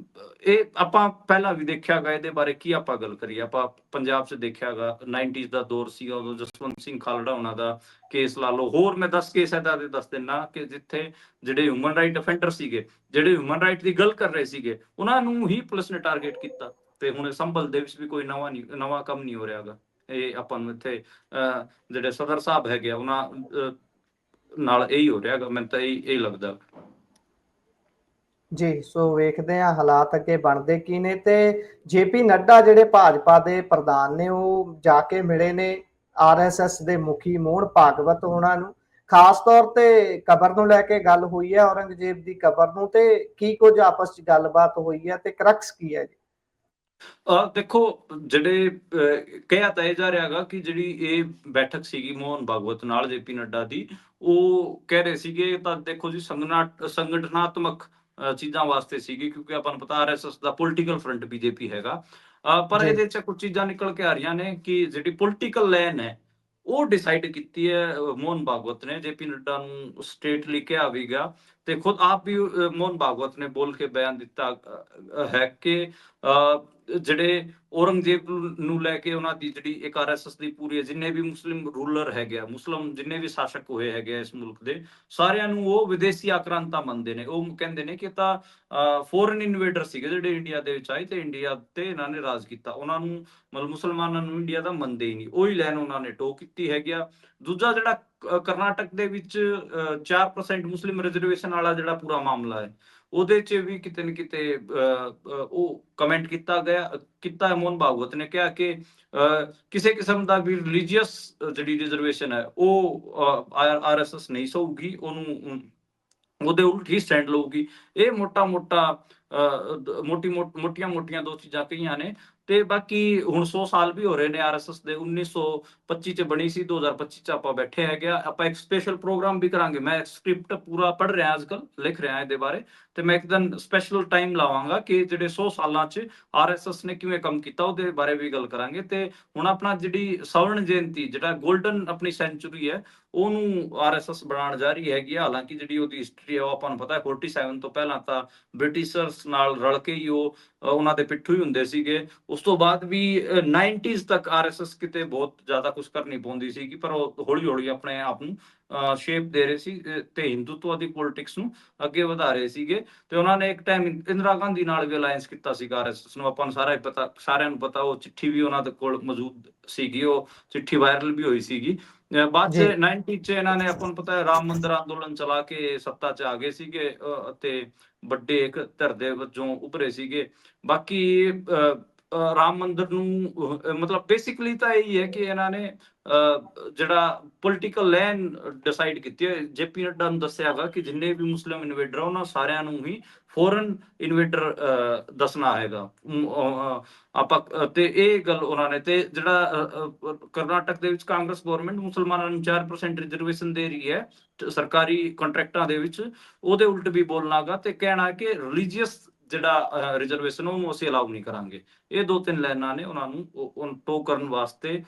ਇਹ ਆਪਾਂ ਪਹਿਲਾਂ ਵੀ ਦੇਖਿਆਗਾ, ਇਹਦੇ ਬਾਰੇ ਕੀ ਆਪਾਂ ਗੱਲ ਕਰੀਏ। ਆਪਾਂ ਪੰਜਾਬ 'ਚ ਦੇਖਿਆਗਾ 90s ਦਾ ਦੌਰ ਸੀਗਾ, ਉਦੋਂ ਜਸਵੰਤ ਸਿੰਘ ਖਾਲੜਾ ਉਹਨਾਂ ਦਾ ਕੇਸ ਲਾ ਲਓ, ਹੋਰ ਮੈਂ 10 ਕੇਸ ਏਦਾਂ ਦੇ ਦੱਸ ਦਿੰਨਾ ਕਿ ਜਿੱਥੇ ਜਿਹੜੇ ਹਿਊਮਨ ਰਾਈਟ ਡਿਫੈਂਡਰ ਸੀਗੇ, ਜਿਹੜੇ ਹਿਊਮਨ ਰਾਈਟ ਦੀ ਗੱਲ ਕਰ ਰਹੇ ਸੀਗੇ, ਉਹਨਾਂ ਨੂੰ ਹੀ ਪੁਲਿਸ ਨੇ ਟਾਰਗੇਟ ਕੀਤਾ। ਤੇ ਹੁਣ ਸੰਭਲ ਦੇ ਵਿੱਚ ਵੀ ਕੋਈ ਨਵਾਂ ਕੰਮ ਨਹੀਂ ਹੋ ਰਿਹਾਗਾ। ਇਹ ਆਪਾਂ ਨੂੰ ਇੱਥੇ ਜਿਹੜੇ ਸਦਰ ਸਾਹਿਬ ਹੈਗੇ ਆ ਉਹਨਾਂ ਨਾਲ ਇਹੀ ਹੋ ਰਿਹਾਗਾ, ਮੈਨੂੰ ਤਾਂ ਇਹੀ ਲੱਗਦਾ। ਜੀ, ਸੋ ਵੇਖਦੇ ਹਾਂ ਹਾਲਾਤ ਅੱਗੇ ਬਣਦੇ ਕੀ ਨੇ। ਤੇ JP ਨੱਡਾ ਜਿਹੜੇ ਭਾਜਪਾ ਦੇ ਪ੍ਰਧਾਨ ਨੇ, ਉਹ ਜਾ ਕੇ ਮਿਲੇ ਨੇ RSS ਦੇ ਮੁਖੀ ਮੋਹਨ ਭਾਗਵਤ ਉਹਨਾਂ ਨੂੰ। ਖਾਸ ਤੌਰ ਤੇ ਕਬਰ ਨੂੰ ਲੈ ਕੇ ਗੱਲ ਹੋਈ ਹੈ, ਔਰੰਗਜ਼ੇਬ ਦੀ ਕਬਰ ਨੂੰ, ਤੇ ਕੀ ਕੁਝ ਆਪਸ ਚ ਗੱਲਬਾਤ ਹੋਈ ਹੈ ਤੇ ਕਰਕਸ ਕੀ ਹੈ ਜੀ? ਦੇਖੋ ਜਿਹੜੇ ਕਿਹਾ ਤਾਂ ਇਹ ਜਾ ਰਿਹਾ ਹੈਗਾ ਕਿ ਜਿਹੜੀ ਇਹ ਬੈਠਕ ਸੀਗੀ ਮੋਹਨ ਭਾਗਵਤ ਨਾਲ JP ਨੱਡਾ ਦੀ, ਉਹ ਕਹਿ ਰਹੇ ਸੀਗੇ ਤਾਂ ਦੇਖੋ ਜੀ ਸੰਗਠਨਾਤਮਕ ਚੀਜ਼ਾਂ ਵਾਸਤੇ ਸੀਗੀ, ਕਿਉਂਕਿ ਆਪਾਂ ਨੂੰ ਪਤਾ RSS ਦਾ ਪੋਲੀਟੀਕਲ ਫਰੰਟ BJP ਹੈਗਾ। ਪਰ ਜੀ, ਇਹਦੇ ਚ ਕੁਝ ਚੀਜ਼ਾਂ ਨਿਕਲ ਕੇ ਆ ਰਹੀਆਂ ਨੇ ਕਿ ਜਿਹੜੀ ਪੋਲੀਟੀਕਲ ਲਾਈਨ ਹੈ ਉਹ ਡਿਸਾਈਡ ਕੀਤੀ ਹੈ ਮੋਹਨ ਭਾਗਵਤ ਨੇ। ਜੇਪੀ ਨੱਡਾ ਨੂੰ ਸਟੇਟਲੀ ਕਿਹਾ ਵੀ ਗਿਆ ਤੇ ਖੁਦ ਆਪ ਵੀ ਮੋਹਨ ਭਾਗਵਤ ਨੇ ਬੋਲ ਕੇ ਬਿਆਨ ਦਿੱਤਾ ਹੈ ਕਿ ਜਿਹੜੇ ਔਰੰਗਜ਼ੇਬ ਨੂੰ ਲੈ ਕੇ ਉਹਨਾਂ ਦੀ ਜਿਹੜੀ ਇੱਕ ਆਰਐਸਐਸ ਦੀ ਪੂਰੀ ਜਿੰਨੇ ਵੀ ਮੁਸਲਿਮ ਰੂਲਰ ਹੈਗੇ ਆ, ਮੁਸਲਮ ਜਿੰਨੇ ਵੀ ਸ਼ਾਸਕ ਹੋਏ ਹੈਗੇ ਆ ਇਸ ਮੁਲਕ ਦੇ, ਸਾਰਿਆਂ ਨੂੰ ਉਹ ਵਿਦੇਸ਼ੀ ਆਕ੍ਰਾਂਤਾ ਮੰਨਦੇ ਨੇ। ਉਹ ਕਹਿੰਦੇ ਨੇ ਕਿ ਤਾਂ ਫੋਰਨ ਇਨਵੇਡਰ ਸੀਗੇ ਜਿਹੜੇ ਇੰਡੀਆ ਦੇ ਵਿੱਚ ਆਏ ਤੇ ਇੰਡੀਆ ਤੇ ਇਹਨਾਂ ਨੇ ਰਾਜ ਕੀਤਾ। ਉਹਨਾਂ ਨੂੰ ਮਤਲਬ ਮੁਸਲਮਾਨਾਂ ਨੂੰ ਇੰਡੀਆ ਦਾ ਮੰਨਦੇ ਹੀ ਨਹੀਂ। ਉਹੀ ਲਾਈਨ ਉਹਨਾਂ ਨੇ ਟੋ ਕੀਤੀ ਹੈਗੀ ਆ। ਦੂਜਾ ਜਿਹੜਾ ਕਰਨਾਟਕ ਦੇ ਵਿੱਚ 4% ਮੁਸਲਿਮ ਰਿਜ਼ਰਵੇਸ਼ਨ ਵਾਲਾ ਜਿਹੜਾ ਪੂਰਾ ਮਾਮਲਾ ਹੈ, ਉਹਦੇ 'ਚ ਵੀ ਕਿਤੇ ਨਾ ਕਿਤੇ ਉਹ ਕਮੈਂਟ ਕੀਤਾ ਮੋਹਨ ਭਾਗਵਤ ਨੇ ਕਿਹਾ ਕਿ ਕਿਸੇ ਕਿਸਮ ਦਾ ਵੀ ਰਿਲੀਜੀਅਸ ਜਿਹੜੀ ਰਿਜ਼ਰਵੇਸ਼ਨ ਹੈ ਉਹ ਆਰਐਸਐਸ ਨਹੀਂ ਸਹੂਗੀ, ਉਹਨੂੰ ਉਹਦੇ ਉਲਟ ਹੀ ਸਟੈਂਡ ਲਊਗੀ। ਇਹ ਮੋਟੀਆਂ ਦੋ ਚੀਜ਼ਾਂ ਕਹੀਆਂ ਨੇ। ਤੇ ਬਾਕੀ ਹੁਣ 100 ਸਾਲ ਵੀ ਹੋ ਰਹੇ ਨੇ ਆਰਐਸਐਸ ਦੇ। 1925 ਚ ਬਣੀ ਸੀ, 2025 ਚ ਆਪਾਂ ਬੈਠੇ ਹੈਗੇ ਆ। ਆਪਾਂ ਇੱਕ ਸਪੈਸ਼ਲ ਪ੍ਰੋਗਰਾਮ ਵੀ ਕਰਾਂਗੇ। ਮੈਂ ਸਕ੍ਰਿਪਟ ਪੂਰਾ ਪੜ੍ਹ ਰਿਹਾ ਅੱਜ ਕੱਲ, ਲਿਖ ਰਿਹਾ ਇਹਦੇ ਬਾਰੇ, ਤੇ ਮੈਂ ਇੱਕ ਦਿਨ ਸਪੈਸ਼ਲ ਟਾਈਮ ਲਾਵਾਂਗਾ ਕਿ ਜਿਹੜੇ 100 ਸਾਲਾਂ ਚ ਆਰਐਸਐਸ ਨੇ ਕਿਵੇਂ ਕੰਮ ਕੀਤਾ ਉਹਦੇ ਬਾਰੇ ਵੀ ਗੱਲ ਕਰਾਂਗੇ। ਤੇ ਹੁਣ ਆਪਣਾ ਜਿਹੜੀ ਸਵਰਨ ਜਯੰਤੀ, ਜਿਹੜਾ ਗੋਲਡਨ ਆਪਣੀ ਸੈਂਚੁਰੀ ਹੈ, ਉਹਨੂੰ ਆਰਐਸਐਸ ਬਣਾਉਣ ਜਾ ਰਹੀ ਹੈਗੀ ਆ। ਹਾਲਾਂਕਿ ਜਿਹੜੀ ਉਹਦੀ ਹਿਸਟਰੀ ਹੈ ਉਹ ਆਪਾਂ ਨੂੰ ਪਤਾ ਹੈ, 47 ਤੋਂ ਪਹਿਲਾਂ ਤਾਂ ਬ੍ਰਿਟਿਸ਼ਰਸ ਨਾਲ ਰਲ ਕੇ ਹੀ ਉਹ ਉਹਨਾਂ ਦੇ ਪਿੱਠੂ ਹੀ ਹੁੰਦੇ ਸੀਗੇ। ਉਸ ਤੋਂ ਬਾਅਦ ਵੀ 90s ਤੱਕ ਆਰਐਸਐਸ ਕਿਤੇ ਬਹੁਤ ਜ਼ਿਆਦਾ ਕੁਝ ਕਰ ਨਹੀਂ ਪਾਉਂਦੀ ਸੀਗੀ, ਪਰ ਉਹ ਹੌਲੀ ਹੌਲੀ ਆਪਣੇ ਆਪ ਨੂੰ ਸ਼ੇਪ ਦੇ ਰਹੇ ਸੀ ਤੇ ਹਿੰਦੂਤਵ ਦੀ ਪੋਲਿਟਿਕਸ ਨੂੰ ਅੱਗੇ ਵਧਾ ਰਹੇ ਸੀਗੇ। ਤੇ ਉਹਨਾਂ ਨੇ ਇੱਕ ਟਾਈਮ ਇੰਦਰਾ ਗਾਂਧੀ ਨਾਲ ਵੀ ਅਲਾਈਅੰਸ ਕੀਤਾ ਸੀਗਾ ਆਰਐਸਐਸ ਨੂੰ। ਆਪਾਂ ਨੂੰ ਸਾਰਿਆਂ ਨੂੰ ਪਤਾ, ਉਹ ਚਿੱਠੀ ਵੀ ਉਹਨਾਂ ਦੇ ਕੋਲ ਮੌਜੂਦ ਸੀਗੀ, ਉਹ ਚਿੱਠੀ ਵਾਇਰਲ ਵੀ ਹੋਈ ਸੀਗੀ। ਬਾਅਦ ਚ 90 ਚ ਇਹਨਾਂ ਨੇ ਆਪਾਂ ਨੂੰ ਪਤਾ ਹੈ ਰਾਮ ਮੰਦਿਰ ਅੰਦੋਲਨ ਚਲਾ ਕੇ ਸੱਤਾ ਚ ਆ ਗਏ ਸੀਗੇ ਤੇ ਵੱਡੇ ਇੱਕ ਧਿਰ ਦੇ ਵਜੋਂ ਉਭਰੇ ਸੀਗੇ। ਬਾਕੀ ਰਾਮ ਮੰਦਿਰ ਨੂੰ ਮਤਲਬ ਬੇਸਿਕਲੀ ਤਾਂ ਇਹੀ ਹੈ ਕਿ ਇਹਨਾਂ ਨੇ ਜਿਹੜਾ ਪੋਲੀਟੀਕਲ ਲਾਈਨ ਡਿਸਾਈਡ ਕੀਤੀ ਹੈ। ਜੇਪੀ ਨੱਡਾ ਨੂੰ ਦੱਸਿਆ ਹੈਗਾ ਕਿ ਜਿੰਨੇ ਵੀ ਮੁਸਲਿਮ ਇਨਵੇਡਰ ਉਹਨਾਂ ਸਾਰਿਆਂ ਨੂੰ ਹੀ ਫੋਰਨ ਇਨਵੇਡਰ ਦੱਸਣਾ ਹੈਗਾ ਆਪਾਂ। ਤੇ ਇਹ ਗੱਲ ਉਹਨਾਂ ਨੇ, ਤੇ ਜਿਹੜਾ ਕਰਨਾਟਕ ਦੇ ਵਿੱਚ ਕਾਂਗਰਸ ਗਵਰਨਮੈਂਟ ਮੁਸਲਮਾਨਾਂ ਨੂੰ 4% ਰਿਜ਼ਰਵੇਸ਼ਨ ਦੇ ਰਹੀ ਹੈ ਸਰਕਾਰੀ ਕੰਟਰੈਕਟਾਂ ਦੇ ਵਿੱਚ, ਉਹਦੇ ਉਲਟ ਵੀ ਬੋਲਣਾਗਾ ਤੇ ਕਹਿਣਾ ਕਿ ਰਿਲੀਜੀਅਸ ਜਿਹੜਾ ਰਿਜ਼ਰਵੇਸ਼ਨ ਉਹਨੂੰ ਅਸੀਂ ਅਲਾਉ ਨਹੀਂ ਕਰਾਂਗੇ। ਇਹ 2-3 ਲਾਈਨਾਂ ਨੇ ਉਹਨਾਂ ਨੂੰ ਟੋ ਕਰਨ ਵਾਸਤੇ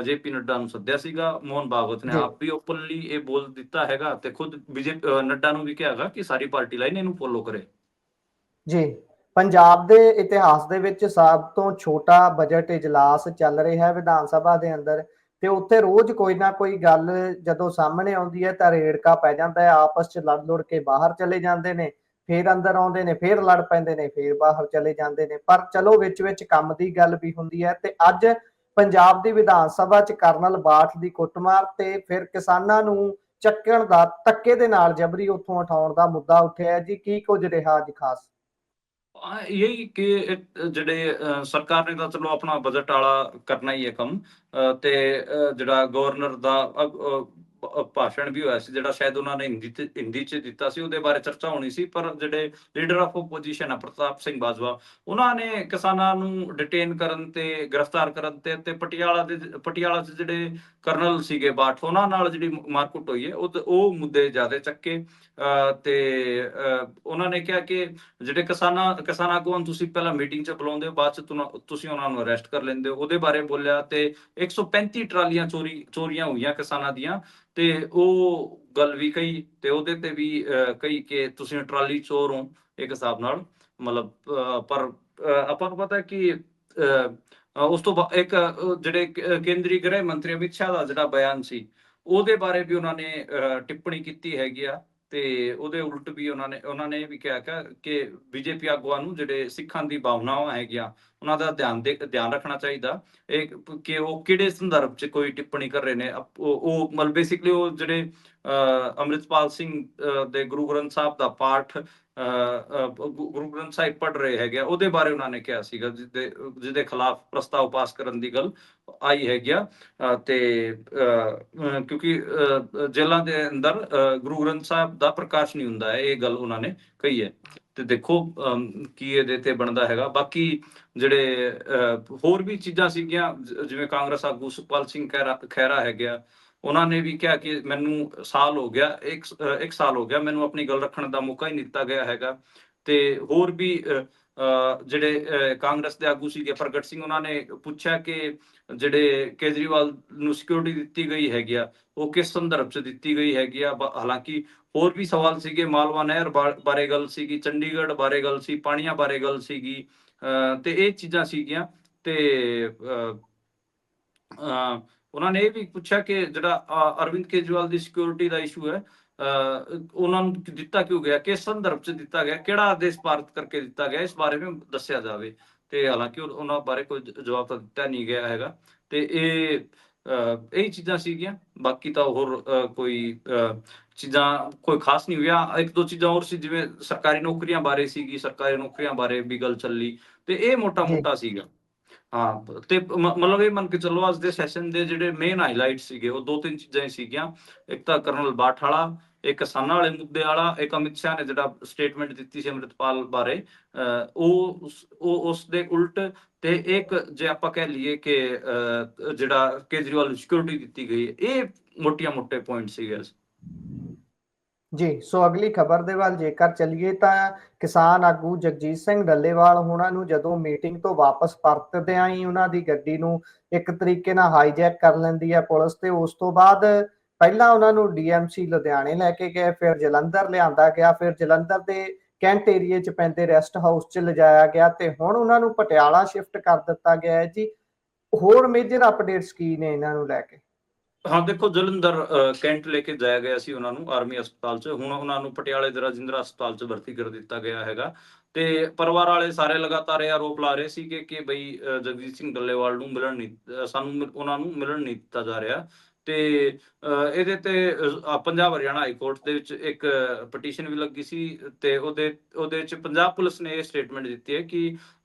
ਜੇਪੀ ਨੱਡਾ ਨੂੰ ਸੱਦਿਆ ਸੀਗਾ। ਮੋਹਨ ਭਾਗਵਤ ਨੇ ਆਪ ਵੀ ਓਪਨਲੀ ਇਹ ਬੋਲ ਦਿੱਤਾ ਹੈਗਾ ਤੇ ਖੁਦ ਨੱਡਾ ਨੂੰ ਵੀ ਕਿਹਾ ਹੈਗਾ ਕਿ ਸਾਰੀ ਪਾਰਟੀ ਲਾਈਨ ਇਹਨੂੰ ਫੋਲੋ ਕਰੇ। ਜੀ, ਪੰਜਾਬ ਦੇ ਇਤਿਹਾਸ ਦੇ ਵਿੱਚ ਸਭ ਤੋਂ ਛੋਟਾ ਬਜਟ ਇਜਲਾਸ ਚੱਲ ਰਿਹਾ ਹੈ ਵਿਧਾਨ ਸਭਾ ਦੇ ਅੰਦਰ, ਤੇ ਉੱਥੇ ਰੋਜ਼ ਕੋਈ ਨਾ ਕੋਈ ਗੱਲ ਜਦੋਂ ਸਾਹਮਣੇ ਆਉਂਦੀ ਹੈ ਤਾਂ ਰੇੜਕਾ ਪੈ ਜਾਂਦਾ ਹੈ। ਆਪਸ ਚ ਲੜ ਲੁੜ ਕੇ ਬਾਹਰ ਚਲੇ ਜਾਂਦੇ ਨੇ, ਫੇਰ ਅੰਦਰ ਆਉਂਦੇ ਨੇ, ਫੇਰ ਲੜ ਪੈਂਦੇ ਨੇ, ਫੇਰ ਬਾਹਰ ਚਲੇ ਜਾਂਦੇ ਨੇ। ਪਰ ਚਲੋ ਵਿੱਚ ਵਿੱਚ ਕੰਮ ਦੀ ਗੱਲ ਵੀ ਹੁੰਦੀ ਹੈ। ਤੇ ਅੱਜ ਪੰਜਾਬ ਦੀ ਵਿਧਾਨ ਸਭਾ ਚ ਕਰਨਲ ਬਾਠ ਦੀ ਕੁੱਟਮਾਰ ਤੇ ਫਿਰ ਕਿਸਾਨਾਂ ਨੂੰ ਚੱਕਣ ਦਾ, ਧੱਕੇ ਦੇ ਨਾਲ ਜਬਰੀ ਉੱਥੋਂ ਉਠਾਉਣ ਦਾ ਮੁੱਦਾ ਉੱਠਿਆ ਜੀ। ਕੀ ਕੁਝ ਰਿਹਾ ਅੱਜ ਖਾਸ? ਯਹੀ ਕਿ ਜਿਹੜੇ ਸਰਕਾਰ ਨੇ ਤਾਂ ਚਲੋ ਆਪਣਾ ਬਜਟ ਵਾਲਾ ਕਰਨਾ ਹੀ ਹੈ ਕੰਮ। ਤੇ ਜਿਹੜਾ ਗਵਰਨਰ ਦਾ ਭਾਸ਼ਣ ਵੀ ਹੋਇਆ ਸੀ, ਜਿਹੜਾ ਸ਼ਾਇਦ ਉਹਨਾਂ ਨੇ ਹਿੰਦੀ ਚ ਦਿੱਤਾ ਸੀ, ਉਹਦੇ ਬਾਰੇ ਚਰਚਾ ਹੋਣੀ ਸੀ। ਪਰ ਜਿਹੜੇ ਲੀਡਰ ਆਫ ਓਪੋਜੀਸ਼ਨ ਹੈ ਪ੍ਰਤਾਪ ਸਿੰਘ ਬਾਜਵਾ, ਉਹਨਾਂ ਨੇ ਕਿਸਾਨਾਂ ਨੂੰ ਡਿਟੇਨ ਕਰਨ ਤੇ ਗ੍ਰਿਫਤਾਰ ਕਰਨ ਤੇ ਪਟਿਆਲਾ ਚ ਜਿਹੜੇ ਕਰਨਲ ਸੀਗੇ ਬਾਠ, ਉਹਨਾਂ ਨਾਲ ਜਿਹੜੀ ਮਾਰਕੁੱਟ ਹੋਈ ਹੈ ਉਹ ਮੁੱਦੇ ਜ਼ਿਆਦਾ ਚੱਕੇ। ਤੇ ਉਹਨਾਂ ਨੇ ਕਿਹਾ ਕਿ ਜਿਹੜੇ ਕਿਸਾਨ ਆਗੂਆਂ ਨੂੰ ਤੁਸੀਂ ਪਹਿਲਾਂ ਮੀਟਿੰਗ ਚ ਬੁਲਾਉਂਦੇ ਹੋ, ਬਾਅਦ ਚ ਤੁਸੀਂ ਉਹਨਾਂ ਨੂੰ ਅਰੈਸਟ ਕਰ ਲੈਂਦੇ ਹੋ, ਉਹਦੇ ਬਾਰੇ ਬੋਲਿਆ। ਤੇ 135 ਟਰਾਲੀਆਂ ਚੋਰੀਆਂ ਹੋਈਆਂ ਕਿਸਾਨਾਂ ਦੀਆਂ, ਤੇ ਉਹ ਗੱਲ ਵੀ ਕਹੀ ਤੇ ਉਹਦੇ ਤੇ ਵੀ ਕਹੀ ਕਿ ਤੁਸੀਂ ਟਰਾਲੀ ਚੋਰ ਹੋ ਇੱਕ ਹਿਸਾਬ ਨਾਲ। ਮਤਲਬ ਪਰ ਆਪਾਂ ਨੂੰ ਪਤਾ ਕਿ ਉਸ ਤੋਂ ਬਾਅਦ ਇੱਕ ਜਿਹੜੇ ਕੇਂਦਰੀ ਗ੍ਰਹਿ ਮੰਤਰੀ ਅਮਿਤ ਸ਼ਾਹ ਦਾ ਜਿਹੜਾ ਬਿਆਨ ਸੀ, ਉਹਦੇ ਬਾਰੇ ਵੀ ਉਹਨਾਂ ਨੇ ਟਿੱਪਣੀ ਕੀਤੀ ਹੈਗੀ ਆ। ਤੇ ਉਹਦੇ ਉਲਟ ਵੀ ਉਹਨਾਂ ਨੇ ਵੀ ਕਿਹਾ ਕਿ ਬੀਜੇਪੀ ਆਗੂਆਂ ਨੂੰ ਜਿਹੜੇ ਸਿੱਖਾਂ ਦੀ ਭਾਵਨਾਵਾਂ ਹੈਗੀਆਂ ਉਹਨਾਂ ਦਾ ਧਿਆਨ ਰੱਖਣਾ ਚਾਹੀਦਾ, ਇਹ ਕਿ ਉਹ ਕਿਹੜੇ ਸੰਦਰਭ 'ਚ ਕੋਈ ਟਿੱਪਣੀ ਕਰ ਰਹੇ ਨੇ। ਉਹ ਮਤਲਬ ਬੇਸਿਕਲੀ ਉਹ ਜਿਹੜੇ ਅੰਮ੍ਰਿਤਪਾਲ ਸਿੰਘ ਦੇ ਗੁਰੂ ਗ੍ਰੰਥ ਸਾਹਿਬ ਦਾ ਪਾਠ ਗੁਰੂ ਗ੍ਰੰਥ ਸਾਹਿਬ ਪੜ੍ਹ ਰਹੇ ਹੈਗੇ ਆ, ਉਹਦੇ ਬਾਰੇ ਉਹਨਾਂ ਨੇ ਕਿਹਾ ਸੀਗਾ, ਜਿਹਦੇ ਖਿਲਾਫ ਪ੍ਰਸਤਾਵ ਪਾਸ ਕਰਨ ਦੀ ਗੱਲ ਆਈ ਹੈਗੀ ਆ। ਤੇ ਕਿਉਂਕਿ ਜੇਲ੍ਹਾਂ ਦੇ ਅੰਦਰ ਗੁਰੂ ਗ੍ਰੰਥ ਸਾਹਿਬ ਦਾ ਪ੍ਰਕਾਸ਼ ਨਹੀਂ ਹੁੰਦਾ ਹੈ, ਇਹ ਗੱਲ ਉਹਨਾਂ ਨੇ ਕਹੀ ਹੈ। ਤੇ ਦੇਖੋ ਕੀ ਇਹਦੇ ਤੇ ਬਣਦਾ ਹੈਗਾ। ਬਾਕੀ ਜਿਹੜੇ ਹੋਰ ਵੀ ਚੀਜ਼ਾਂ ਸੀਗੀਆਂ, ਜਿਵੇਂ ਕਾਂਗਰਸ ਆਗੂ ਸੁਖਪਾਲ ਸਿੰਘ ਖਹਿਰਾ ਹੈਗੇ ਆ, ਉਹਨਾਂ ਨੇ ਵੀ ਕਿਹਾ ਕਿ ਮੈਨੂੰ ਸਾਲ ਹੋ ਗਿਆ, ਇੱਕ ਸਾਲ ਹੋ ਗਿਆ, ਮੈਨੂੰ ਆਪਣੀ ਗੱਲ ਰੱਖਣ ਦਾ ਮੌਕਾ ਹੀ ਨਹੀਂ ਦਿੱਤਾ ਗਿਆ ਹੈਗਾ। ਤੇ ਹੋਰ ਵੀ ਜਿਹੜੇ ਕਾਂਗਰਸ ਦੇ ਆਗੂ ਸੀਗੇ ਪ੍ਰਗਟ ਸਿੰਘ, ਉਹਨਾਂ ਨੇ ਪੁੱਛਿਆ ਕਿ ਜਿਹੜੇ ਕੇਜਰੀਵਾਲ ਨੂੰ ਸਿਕਿਉਰਿਟੀ ਦਿੱਤੀ ਗਈ ਹੈਗੀ ਆ ਉਹ ਕਿਸ ਸੰਦਰਭ 'ਚ ਦਿੱਤੀ ਗਈ ਹੈਗੀ ਆ। ਹਾਲਾਂਕਿ ਹੋਰ ਵੀ ਸਵਾਲ ਸੀਗੇ, ਮਾਲਵਾ ਨਹਿਰ ਬਾਰੇ ਗੱਲ ਸੀਗੀ, ਚੰਡੀਗੜ੍ਹ ਬਾਰੇ ਗੱਲ ਸੀ, ਪਾਣੀਆਂ ਬਾਰੇ ਗੱਲ ਸੀਗੀ, ਤੇ ਇਹ ਚੀਜ਼ਾਂ ਸੀਗੀਆਂ। ਤੇ ਉਹਨਾਂ ਨੇ ਇਹ ਵੀ ਪੁੱਛਿਆ ਕਿ ਜਿਹੜਾ ਅਰਵਿੰਦ ਕੇਜਰੀਵਾਲ ਦੀ ਸਿਕਿਉਰਿਟੀ ਦਾ ਇਸ਼ੂ ਹੈ, ਉਹਨਾਂ ਨੂੰ ਦਿੱਤਾ ਕਿਉਂ ਗਿਆ, ਕਿਸ ਸੰਦਰਭ 'ਚ ਦਿੱਤਾ ਗਿਆ, ਕਿਹੜਾ ਆਦੇਸ਼ ਪਾਰਿਤ ਕਰਕੇ ਦਿੱਤਾ ਗਿਆ, ਇਸ ਬਾਰੇ ਵੀ ਦੱਸਿਆ ਜਾਵੇ। ਤੇ ਹਾਲਾਂਕਿ ਉਹਨਾਂ ਬਾਰੇ ਕੋਈ ਜਵਾਬ ਤਾਂ ਦਿੱਤਾ ਨਹੀਂ ਗਿਆ ਹੈਗਾ। ਤੇ ਇਹ ਚੀਜ਼ਾਂ ਸੀਗੀਆਂ। ਬਾਕੀ ਤਾਂ ਹੋਰ ਕੋਈ ਚੀਜ਼ਾਂ ਕੋਈ ਖਾਸ ਨਹੀਂ ਹੋਈਆਂ। ਇੱਕ ਦੋ ਚੀਜ਼ਾਂ ਹੋਰ ਸੀ, ਜਿਵੇਂ ਸਰਕਾਰੀ ਨੌਕਰੀਆਂ ਬਾਰੇ ਸੀਗੀ, ਸਰਕਾਰੀ ਨੌਕਰੀਆਂ ਬਾਰੇ ਵੀ ਗੱਲ ਚੱਲੀ, ਤੇ ਇਹ ਮੋਟਾ ਜੀ ਮੋਟਾ ਸੀਗਾ। ਹਾਂ, ਤੇ ਮਤਲਬ ਇਹ ਮੰਨ ਕੇ ਚੱਲੋ ਅੱਜ ਦੇ ਸੈਸ਼ਨ ਦੇ ਜਿਹੜੇ ਮੇਨ ਹਾਈਲਾਈਟ ਸੀਗੇ ਉਹ ਦੋ ਤਿੰਨ ਚੀਜ਼ਾਂ ਹੀ ਸੀਗੀਆਂ। ਇੱਕ ਤਾਂ ਕਰਨਲ ਬਾਠਾਲਾ, ਇੱਕ ਕਿਸਾਨਾਂ ਵਾਲੇ ਮੁੱਦੇ ਵਾਲਾ, ਇੱਕ ਅਮਿਤ ਸ਼ਾਹ ਨੇ ਜਿਹੜਾ ਸਟੇਟਮੈਂਟ ਦਿੱਤੀ ਸੀ ਅੰਮ੍ਰਿਤਪਾਲ ਬਾਰੇ, ਉਹ ਉਸ ਦੇ ਉਲਟ, ਤੇ ਇੱਕ ਜੇ ਆਪਾਂ ਕਹਿ ਲਈਏ ਕਿ ਜਿਹੜਾ ਕੇਜਰੀਵਾਲ ਨੂੰ ਸਿਕਿਉਰਿਟੀ ਦਿੱਤੀ ਗਈ, ਇਹ ਮੋਟੀਆਂ ਮੋਟੇ ਪੁਆਇੰਟ ਸੀਗੇ। ਜੀ, ਸੋ ਅਗਲੀ ਖਬਰ ਦੇ ਵੱਲ ਜੇਕਰ ਚੱਲੀਏ ਤਾਂ ਕਿਸਾਨ ਆਗੂ ਜਗਜੀਤ ਸਿੰਘ ਡੱਲੇਵਾਲ ਹੋਣਾ ਨੂੰ ਜਦੋਂ ਮੀਟਿੰਗ ਤੋਂ ਵਾਪਸ ਪਰਤਦਿਆਂ ਹੀ ਉਹਨਾਂ ਦੀ ਗੱਡੀ ਨੂੰ ਇੱਕ ਤਰੀਕੇ ਨਾਲ ਹਾਈਜੈਕ ਕਰ ਲੈਂਦੀ ਹੈ ਪੁਲਿਸ, ਤੇ ਉਸ ਤੋਂ ਬਾਅਦ ਪਹਿਲਾਂ ਉਹਨਾਂ ਨੂੰ ਡੀਐਮਸੀ ਲੁਧਿਆਣੇ ਲੈ ਕੇ ਗਏ, ਫਿਰ ਜਲੰਧਰ ਲਿਆਂਦਾ ਗਿਆ, ਫਿਰ ਜਲੰਧਰ ਦੇ ਕੈਂਟ ਏਰੀਏ 'ਚ ਪੈਂਦੇ ਰੈਸਟ ਹਾਊਸ 'ਚ ਲਿਜਾਇਆ ਗਿਆ, ਤੇ ਹੁਣ ਉਹਨਾਂ ਨੂੰ ਪਟਿਆਲਾ ਸ਼ਿਫਟ ਕਰ ਦਿੱਤਾ ਗਿਆ ਹੈ ਜੀ। ਹੋਰ ਮੇਜਰ ਅਪਡੇਟਸ ਕੀ ਨੇ ਇਹਨਾਂ ਨੂੰ ਲੈ ਕੇ? ਹਾਂ, ਦੇਖੋ, ਜਲੰਧਰ ਕੈਂਟ ਲੈ ਕੇ ਜਾਇਆ ਗਿਆ ਸੀ ਉਹਨਾਂ ਨੂੰ ਆਰਮੀ ਹਸਪਤਾਲ 'ਚ। ਹੁਣ ਉਹਨਾਂ ਨੂੰ ਪਟਿਆਲੇ ਦੇ ਰਾਜਿੰਦਰਾ ਹਸਪਤਾਲ 'ਚ ਭਰਤੀ ਕਰ ਦਿੱਤਾ ਗਿਆ ਹੈਗਾ। ਤੇ ਪਰਿਵਾਰ ਵਾਲੇ ਸਾਰੇ ਲਗਾਤਾਰ ਇਹ ਆਰੋਪ ਲਾ ਰਹੇ ਸੀ ਕਿ ਬਈ ਜਗਜੀਤ ਸਿੰਘ ਡੱਲੇਵਾਲ ਨੂੰ ਮਿਲਣ ਨਹੀਂ, ਸਾਨੂੰ ਉਹਨਾਂ ਨੂੰ ਮਿਲਣ ਨਹੀਂ ਦਿੱਤਾ ਜਾ ਰਿਹਾ। ਤੇ ਇਹਦੇ ਤੇ ਪੰਜਾਬ ਹਰਿਆਣਾ ਹਾਈ ਕੋਰਟ ਦੇ ਵਿੱਚ ਇੱਕ ਪਟੀਸ਼ਨ ਵੀ ਲੱਗੀ ਸੀ, ਤੇ ਉਹਦੇ ਚ ਪੰਜਾਬ ਪੁਲਿਸ ਨੇ ਇਹ ਸਟੇਟਮੈਂਟ ਦਿੱਤੀ ਹੈ ਕਿ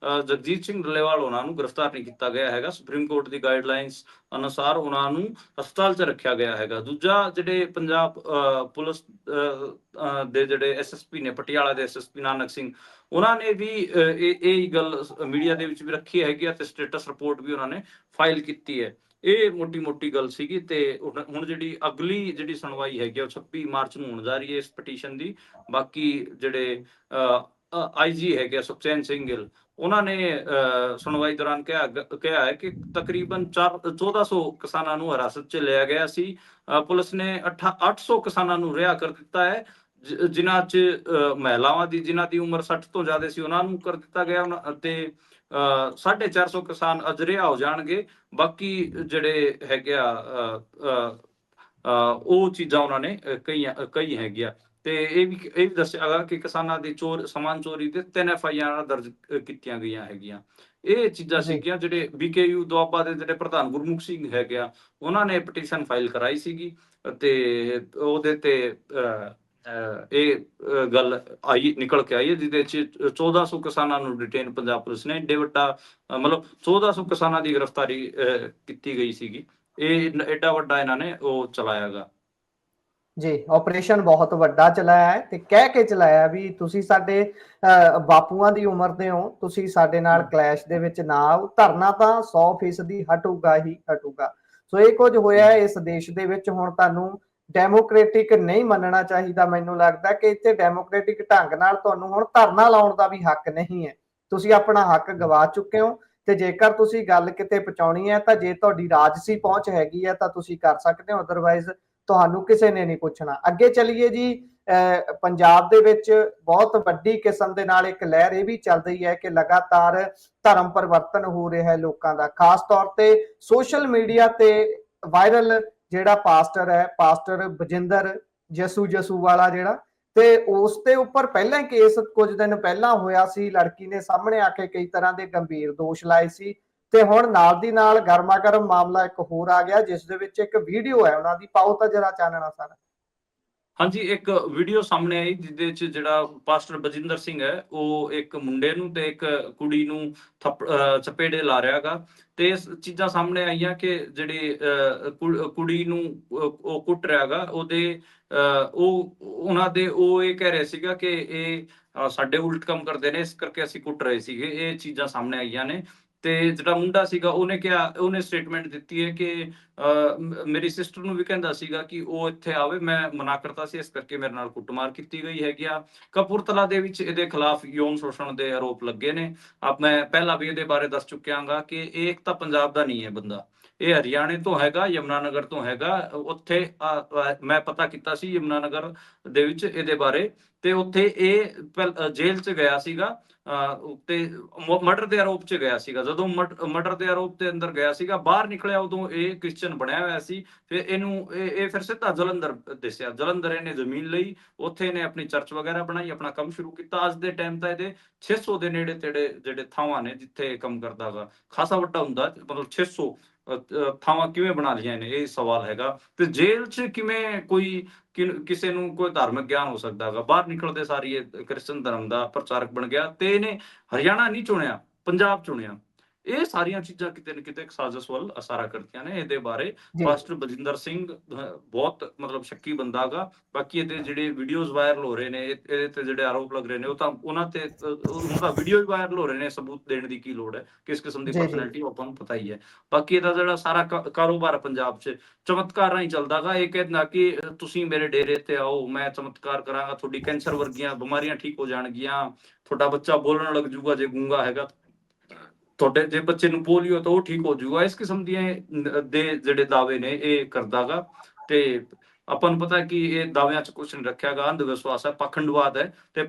ਜਗਜੀਤ ਸਿੰਘ ਡੱਲੇਵਾਲ ਉਹਨਾਂ ਨੂੰ ਗ੍ਰਿਫਤਾਰ ਨਹੀਂ ਕੀਤਾ ਗਿਆ ਹੈਗਾ। ਸੁਪਰੀਮ ਕੋਰਟ ਦੀ ਗਾਈਡਲਾਈਨਸ ਅਨੁਸਾਰ ਉਹਨਾਂ ਨੂੰ ਹਸਪਤਾਲ 'ਚ ਰੱਖਿਆ ਗਿਆ ਹੈਗਾ। ਦੂਜਾ, ਜਿਹੜੇ ਪੰਜਾਬ ਪੁਲਿਸ ਦੇ ਜਿਹੜੇ ਐਸਐਸਪੀ ਨੇ, ਪਟਿਆਲਾ ਦੇ ਐਸਐਸਪੀ ਨਾਨਕ ਸਿੰਘ, ਉਹਨਾਂ ਨੇ ਵੀ ਇਹ ਗੱਲ ਮੀਡੀਆ ਦੇ ਵਿੱਚ ਵੀ ਰੱਖੀ ਹੈਗੀ ਆ, ਤੇ ਸਟੇਟਸ ਰਿਪੋਰਟ ਵੀ ਉਹਨਾਂ ਨੇ ਫਾਈਲ ਕੀਤੀ ਹੈ। ਇਹ ਮੋਟੀ ਮੋਟੀ ਗੱਲ ਸੀਗੀ। ਤੇ ਹੁਣ ਜਿਹੜੀ ਅਗਲੀ ਜਿਹੜੀ ਸੁਣਵਾਈ ਹੈਗੀ ਉਹ 26 ਮਾਰਚ ਨੂੰ ਹੋਣ ਜਾ ਰਹੀ ਹੈ ਇਸ ਪਟੀਸ਼ਨ ਦੀ। ਬਾਕੀ ਜਿਹੜੇ ਆਈਜੀ ਹੈਗੇ ਸੁਖਚੈਨ ਸਿੰਘ ਗਿੱਲ, ਉਹਨਾਂ ਨੇ ਸੁਣਵਾਈ ਦੌਰਾਨ ਕਿਹਾ ਹੈ ਕਿ ਤਕਰੀਬਨ 1400 ਕਿਸਾਨਾਂ ਨੂੰ ਹਿਰਾਸਤ 'ਚ ਲਿਆ ਗਿਆ ਸੀ। ਪੁਲਿਸ ਨੇ 800 ਕਿਸਾਨਾਂ ਨੂੰ ਰਿਹਾ ਕਰ ਦਿੱਤਾ ਹੈ, ਜਿਨ੍ਹਾਂ 'ਚ ਮਹਿਲਾਵਾਂ ਦੀ ਜਿਨ੍ਹਾਂ ਦੀ ਉਮਰ 60 ਤੋਂ ਜ਼ਿਆਦਾ ਸੀ ਉਹਨਾਂ ਨੂੰ ਕਰ ਦਿੱਤਾ ਗਿਆ, ਤੇ 450 ਕਿਸਾਨ ਅੱਜ ਰਿਹਾ ਹੋ ਜਾਣਗੇ। ਬਾਕੀ ਜਿਹੜੇ ਹੈਗੇ ਆ ਉਹ ਚੀਜ਼ਾਂ ਉਹਨਾਂ ਨੇ ਕਈ ਹੈਗੀਆਂ। ਤੇ ਇਹ ਵੀ ਦੱਸਿਆ ਗਿਆ ਕਿ ਕਿਸਾਨਾਂ ਦੀ ਸਮਾਨ ਚੋਰੀ ਦੇ 3 FIR ਦਰਜ ਕੀਤੀਆਂ ਗਈਆਂ ਹੈਗੀਆਂ। ਇਹ ਚੀਜ਼ਾਂ ਸੀਗੀਆਂ। ਜਿਹੜੇ BKU ਦੁਆਬਾ ਦੇ ਜਿਹੜੇ ਪ੍ਰਧਾਨ ਗੁਰਮੁਖ ਸਿੰਘ ਹੈਗੇ ਆ, ਉਹਨਾਂ ਨੇ ਪਟੀਸ਼ਨ ਫਾਈਲ ਕਰਾਈ ਸੀਗੀ, ਤੇ ਉਹਦੇ ਤੇ ਇਹ ਗੱਲ ਨਿਕਲ ਕੇ ਆਈ ਹੈ, ਜਿਹਦੇ ਚ 1400 ਕਿਸਾਨਾਂ ਨੂੰ ਡਿਟੇਨ ਪੰਜਾਬ ਪੁਲਿਸ ਨੇ, ਏਡੇ ਵੱਡਾ ਮਤਲਬ 1400 ਕਿਸਾਨਾਂ ਦੀ ਗ੍ਰਿਫਤਾਰੀ ਕੀਤੀ ਗਈ ਸੀਗੀ। ਇਹ ਏਡਾ ਵੱਡਾ ਇਹਨਾਂ ਨੇ ਉਹ ਚਲਾਇਆਗਾ ਜੀ। ਆਪਰੇਸ਼ਨ ਬਹੁਤ ਵੱਡਾ ਚਲਾਇਆ ਹੈ, ਤੇ ਕਹਿ ਕੇ ਚਲਾਇਆ ਵੀ ਤੁਸੀਂ ਸਾਡੇ ਬਾਪੂਆਂ ਦੀ ਉਮਰ ਦੇ ਹੋ, ਤੁਸੀਂ ਸਾਡੇ ਨਾਲ ਕਲੈਸ਼ ਦੇ ਵਿੱਚ ਨਾ ਆਓ, ਧਰਨਾ ਤਾਂ 100% ਹਟੂਗਾ ਹੀ ਹਟੂਗਾ। ਸੋ ਇਹ ਕੁਝ ਹੋਇਆ ਹੈ ਇਸ ਦੇਸ਼ ਦੇ ਵਿੱਚ। ਹੁਣ ਤੁਹਾਨੂੰ ਡੈਮੋਕ੍ਰੈਟਿਕ ਨਹੀਂ ਮੰਨਣਾ ਚਾਹੀਦਾ। ਮੈਨੂੰ ਲੱਗਦਾ ਕਿ ਇੱਥੇ ਡੈਮੋਕ੍ਰੈਟਿਕ ਢੰਗ ਨਾਲ ਤੁਹਾਨੂੰ ਹੁਣ ਧਰਨਾ ਲਾਉਣ ਦਾ ਵੀ ਹੱਕ ਨਹੀਂ ਹੈ। ਤੁਸੀਂ ਆਪਣਾ ਹੱਕ ਗਵਾ ਚੁੱਕੇ ਹੋ, ਤੇ ਜੇਕਰ ਤੁਸੀਂ ਗੱਲ ਕਿਤੇ ਪਹੁੰਚਾਉਣੀ ਹੈ ਤਾਂ ਜੇ ਤੁਹਾਡੀ ਰਾਜਸੀ ਪਹੁੰਚ ਹੈਗੀ ਹੈ ਤਾਂ ਤੁਸੀਂ ਕਰ ਸਕਦੇ ਹੋ, ਅਦਰਵਾਈਜ਼ ਤੁਹਾਨੂੰ ਕਿਸੇ ਨੇ ਨਹੀਂ ਪੁੱਛਣਾ। ਅੱਗੇ ਚੱਲੀਏ ਜੀ। ਪੰਜਾਬ ਦੇ ਵਿੱਚ ਬਹੁਤ ਵੱਡੀ ਕਿਸਮ ਦੇ ਨਾਲ ਇੱਕ ਲਹਿਰ ਇਹ ਵੀ ਚੱਲ ਰਹੀ ਹੈ ਕਿ ਲਗਾਤਾਰ ਧਰਮ ਪਰਿਵਰਤਨ ਹੋ ਰਿਹਾ ਹੈ ਲੋਕਾਂ ਦਾ, ਖਾਸ ਤੌਰ ਤੇ ਸੋਸ਼ਲ ਮੀਡੀਆ ਤੇ ਵਾਇਰਲ ਜਿਹੜਾ ਪਾਸਟਰ ਹੈ, ਪਾਸਟਰ ਬਜਿੰਦਰ ਜਸੂ ਵਾਲਾ ਜਿਹੜਾ, ਤੇ ਉਸ ਦੇ ਉੱਪਰ ਪਹਿਲਾਂ ਹੀ ਕੇਸ ਕੁਝ ਦਿਨ ਪਹਿਲਾਂ ਹੋਇਆ ਸੀ। ਲੜਕੀ ਨੇ ਸਾਹਮਣੇ ਆ ਕੇ ਕਈ ਤਰ੍ਹਾਂ ਦੇ ਗੰਭੀਰ ਦੋਸ਼ ਲਾਏ ਸੀ, ਤੇ ਹੁਣ ਨਾਲ ਦੀ ਨਾਲ ਗਰਮਾ ਗਰਮ ਮਾਮਲਾ ਇੱਕ ਹੋਰ ਆ ਗਿਆ, ਜਿਸ ਦੇ ਵਿੱਚ ਇੱਕ ਵੀਡੀਓ ਹੈ ਉਹਨਾਂ ਦੀ। ਪਾਓ ਤਾਂ ਜਰਾ ਚਾਨਣਾ ਸਾਰਾ। ਹਾਂਜੀ, ਇੱਕ ਵੀਡੀਓ ਸਾਹਮਣੇ ਆਈ ਜਿਹਦੇ ਚ ਜਿਹੜਾ ਪਾਸਟਰ ਬਜਿੰਦਰ ਸਿੰਘ ਹੈ, ਉਹ ਇੱਕ ਮੁੰਡੇ ਨੂੰ ਤੇ ਇੱਕ ਕੁੜੀ ਨੂੰ ਚਪੇੜੇ ਲਾ ਰਿਹਾ ਹੈਗਾ। ਤੇ ਇਸ ਚੀਜ਼ਾਂ ਸਾਹਮਣੇ ਆਈਆਂ ਕਿ ਜਿਹੜੀ ਕੁੜੀ ਨੂੰ ਉਹ ਕੁੱਟ ਰਿਹਾ ਹੈਗਾ, ਉਹਨਾਂ ਦੇ ਉਹ ਇਹ ਕਹਿ ਰਹੇ ਸੀਗਾ ਕਿ ਇਹ ਸਾਡੇ ਉਲਟ ਕੰਮ ਕਰਦੇ ਨੇ, ਇਸ ਕਰਕੇ ਅਸੀਂ ਕੁੱਟ ਰਹੇ ਸੀਗੇ। ਇਹ ਚੀਜ਼ਾਂ ਸਾਹਮਣੇ ਆਈਆਂ ਨੇ। ਤੇ ਜਿਹੜਾ ਮੁੰਡਾ ਸੀਗਾ ਉਹਨੇ ਸਟੇਟਮੈਂਟ ਦਿੱਤੀ ਹੈ ਕਿ ਮੇਰੀ ਸਿਸਟਰ ਨੂੰ ਵੀ ਕਹਿੰਦਾ ਸੀਗਾ ਕਿ ਉਹ ਇੱਥੇ ਆਵੇ, ਮੈਂ ਮਨਾ ਕਰਤਾ ਸੀ, ਇਸ ਕਰਕੇ ਮੇਰੇ ਨਾਲ ਕੁੱਟਮਾਰ ਕੀਤੀ ਗਈ ਹੈਗੀ ਆ। ਕਪੂਰਥਲਾ ਦੇ ਵਿੱਚ ਇਹਦੇ ਖਿਲਾਫ ਯੌਨ ਸ਼ੋਸ਼ਣ ਦੇ ਆਰੋਪ ਲੱਗੇ ਨੇ। ਮੈਂ ਪਹਿਲਾਂ ਵੀ ਇਹਦੇ ਬਾਰੇ ਦੱਸ ਚੁੱਕਿਆਗਾ ਕਿ ਇਹ ਇੱਕ ਤਾਂ ਪੰਜਾਬ ਦਾ ਨਹੀਂ ਹੈ ਬੰਦਾ, ਇਹ ਹਰਿਆਣੇ ਤੋਂ ਹੈਗਾ, ਯਮੁਨਾਨਗਰ ਤੋਂ ਹੈਗਾ। ਉੱਥੇ ਮੈਂ ਪਤਾ ਕੀਤਾ ਸੀ ਯਮੁਨਾਨਗਰ ਦੇ ਵਿੱਚ ਇਹਦੇ ਬਾਰੇ, ਤੇ ਉੱਥੇ ਇਹ ਜੇਲ੍ਹ 'ਚ ਗਿਆ ਸੀਗਾ ਤੇ ਮਰਡਰ ਦੇ ਆਰੋਪ 'ਚ ਗਿਆ ਸੀਗਾ। ਜਦੋਂ ਮਰਡਰ ਦੇ ਆਰੋਪ ਦੇ ਅੰਦਰ ਗਿਆ ਸੀਗਾ, ਬਾਹਰ ਨਿਕਲਿਆ ਉਦੋਂ ਇਹ ਕ੍ਰਿਸਚਨ ਬਣਿਆ ਹੋਇਆ ਸੀ। ਫਿਰ ਇਹ ਫਿਰ ਸਿੱਧਾ ਜਲੰਧਰ ਦੱਸਿਆ, ਜਲੰਧਰ ਇਹਨੇ ਜ਼ਮੀਨ ਲਈ, ਉੱਥੇ ਇਹਨੇ ਆਪਣੀ ਚਰਚ ਵਗੈਰਾ ਬਣਾਈ, ਆਪਣਾ ਕੰਮ ਸ਼ੁਰੂ ਕੀਤਾ। ਅੱਜ ਦੇ ਟਾਈਮ ਤਾਂ ਇਹਦੇ 600 ਦੇ ਨੇੜੇ ਤੇੜੇ ਜਿਹੜੇ ਥਾਵਾਂ ਨੇ ਜਿੱਥੇ ਕੰਮ ਕਰਦਾ ਗਾ, ਖਾਸਾ ਵੱਡਾ ਹੁੰਦਾ, ਮਤਲਬ 600 ਥਾਵਾਂ ਕਿਵੇਂ ਬਣਾ ਲਈਆਂ ਨੇ, ਇਹ ਸਵਾਲ ਹੈਗਾ। ਤੇ ਜੇਲ੍ਹ 'ਚ ਕਿਵੇਂ ਕੋਈ ਕਿਸੇ ਨੂੰ ਕੋਈ ਧਾਰਮਿਕ ਗਿਆਨ ਹੋ ਸਕਦਾ ਹੈਗਾ? ਬਾਹਰ ਨਿਕਲਦੇ ਸਾਰੀ ਇਹ ਕ੍ਰਿਸਚਨ ਧਰਮ ਦਾ ਪ੍ਰਚਾਰਕ ਬਣ ਗਿਆ, ਤੇ ਇਹਨੇ ਹਰਿਆਣਾ ਨਹੀਂ ਚੁਣਿਆ, ਪੰਜਾਬ ਚੁਣਿਆ। ਇਹ ਸਾਰੀਆਂ ਚੀਜ਼ਾਂ ਕਿਤੇ ਨਾ ਕਿਤੇ ਸਾਜ਼ਿਸ਼ ਵੱਲ ਇਸ਼ਾਰਾ ਕਰਦੀਆਂ ਨੇ। ਇਹਦੇ ਬਾਰੇ ਪਾਸਟਰ ਬਲਜਿੰਦਰ ਸਿੰਘ ਬਹੁਤ ਮਤਲਬ ਸ਼ੱਕੀ ਬੰਦਾ ਗਾ। ਬਾਕੀ ਇਹਦੇ ਜਿਹੜੇ ਵੀਡੀਓਜ਼ ਵਾਇਰਲ ਹੋ ਰਹੇ ਨੇ, ਇਹਦੇ ਤੇ ਜਿਹੜੇ ਆਰੋਪ ਲੱਗ ਰਹੇ ਨੇ, ਉਹ ਤਾਂ ਉਹਨਾਂ ਤੇ ਉਹਦਾ ਵੀਡੀਓ ਵੀ ਵਾਇਰਲ ਹੋ ਰਹੇ ਨੇ। ਸਬੂਤ ਦੇਣ ਦੀ ਕੀ ਲੋੜ ਹੈ? ਕਿਸ ਕਿਸਮ ਦੀ ਪਰਸਨੈਲਿਟੀ ਆਪਾਂ ਨੂੰ ਪਤਾ ਹੀ ਹੈ। ਬਾਕੀ ਇਹਦਾ ਜਿਹੜਾ ਸਾਰਾ ਕਾਰੋਬਾਰ ਪੰਜਾਬ 'ਚ ਚਮਤਕਾਰ ਰਾਹੀਂ ਚੱਲਦਾ ਗਾ। ਇਹ ਕਹਿੰਦਾ ਕਿ ਤੁਸੀਂ ਮੇਰੇ ਡੇਰੇ ਤੇ ਆਓ, ਮੈਂ ਚਮਤਕਾਰ ਕਰਾਂਗਾ, ਤੁਹਾਡੀ ਕੈਂਸਰ ਵਰਗੀਆਂ ਬਿਮਾਰੀਆਂ ਠੀਕ ਹੋ ਜਾਣਗੀਆਂ, ਤੁਹਾਡਾ ਬੱਚਾ ਬੋਲਣ ਲੱਗ ਜੂਗਾ ਜੇ ਗੂੰਗਾ ਹੈਗਾ, ਤੁਹਾਡੇ ਜੇ ਬੱਚੇ ਨੂੰ ਪੋਲੀਓ ਤਾਂ ਉਹ ਠੀਕ ਹੋ ਜਾਊਗਾ। ਇਸ ਕਿਸਮ ਦੀਆਂ ਦੇ ਜਿਹੜੇ ਦਾਅਵੇ ਨੇ ਇਹ ਕਰਦਾਗਾ। ਤੇ ਆਪਾਂ ਨੂੰ ਪਤਾ ਕਿ ਇਹ ਦਾਅਵਿਆਂ 'ਚ ਕੁਛ ਨਹੀਂ ਰੱਖਿਆ ਗਾ, ਅੰਧ ਵਿਸ਼ਵਾਸ ਹੈ, ਪਾਖੰਡਵਾਦ ਹੈ। ਤੇ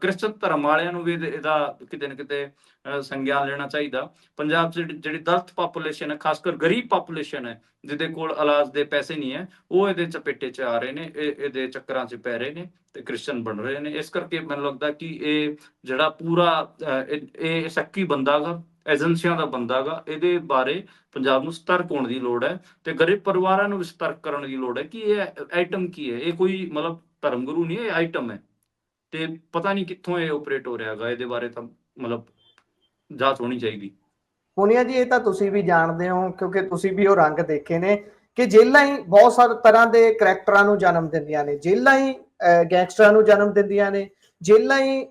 ਕ੍ਰਿਸਚਨ ਧਰਮ ਵਾਲਿਆਂ ਨੂੰ ਵੀ ਇਹਦਾ ਕਿਤੇ ਨਾ ਕਿਤੇ ਸੰਗਿਆਨ ਲੈਣਾ ਚਾਹੀਦਾ। ਪੰਜਾਬ 'ਚ ਜਿਹੜੀ ਦਲਿਤ ਪਾਪੂਲੇਸ਼ਨ ਹੈ, ਖਾਸ ਕਰ ਗਰੀਬ ਪਾਪੂਲੇਸ਼ਨ ਹੈ, ਜਿਹਦੇ ਕੋਲ ਇਲਾਜ ਦੇ ਪੈਸੇ ਨਹੀਂ ਹੈ, ਉਹ ਇਹਦੇ ਚਪੇਟੇ 'ਚ ਆ ਰਹੇ ਨੇ, ਇਹਦੇ ਚੱਕਰਾਂ 'ਚ ਪੈ ਰਹੇ ਨੇ ਤੇ ਕ੍ਰਿਸਚਨ ਬਣ ਰਹੇ ਨੇ। ਇਸ ਕਰਕੇ ਮੈਨੂੰ ਲੱਗਦਾ ਕਿ ਇਹ ਜਿਹੜਾ ਪੂਰਾ ਇਹ ਸ਼ੱਕੀ ਬੰਦਾ ਗਾ, ਏਜੰਸੀਆਂ ਦਾ ਬੰਦਾ ਗਾ। ਇਹਦੇ ਬਾਰੇ ਪੰਜਾਬ ਨੂੰ ਸਤਰਕ ਹੋਣ ਦੀ ਲੋੜ ਹੈ ਤੇ ਗਰੀਬ ਪਰਿਵਾਰਾਂ ਨੂੰ ਵੀ ਸਤਰਕ ਕਰਨ ਦੀ ਲੋੜ ਹੈ ਕਿ ਇਹ ਆਈਟਮ ਕੀ ਹੈ। ਇਹ ਕੋਈ ਮਤਲਬ ਧਰਮ ਗੁਰੂ ਨਹੀਂ, ਇਹ ਆਈਟਮ ਹੈ ਤੇ ਪਤਾ ਨਹੀਂ ਕਿੱਥੋਂ ਇਹ ਆਪਰੇਟ ਹੋ ਰਿਹਾ ਹੈਗਾ। ਇਹਦੇ ਬਾਰੇ ਤਾਂ ਮਤਲਬ ਜਾਂਚ ਹੋਣੀ ਚਾਹੀਦੀ। ਪੁਨੀਆ ਜੀ, ਇਹ ਤਾਂ ਤੁਸੀਂ ਵੀ ਜਾਣਦੇ ਹੋ ਕਿਉਂਕਿ ਤੁਸੀਂ ਵੀ ਉਹ ਰੰਗ ਦੇਖੇ ਨੇ ਕਿ ਜੇਲਾਂ ਹੀ ਬਹੁਤ ਸਾਰੇ ਤਰ੍ਹਾਂ ਦੇ ਕਰੈਕਟਰਾਂ ਨੂੰ ਜਨਮ ਦਿੰਦੀਆਂ ਨੇ, ਜੇਲਾਂ ਹੀ ਗੈਂਗਸਟਰਾਂ ਨੂੰ ਜਨਮ ਦਿੰਦੀਆਂ ਨੇ, ਜੇਲਾਂ ਹੀ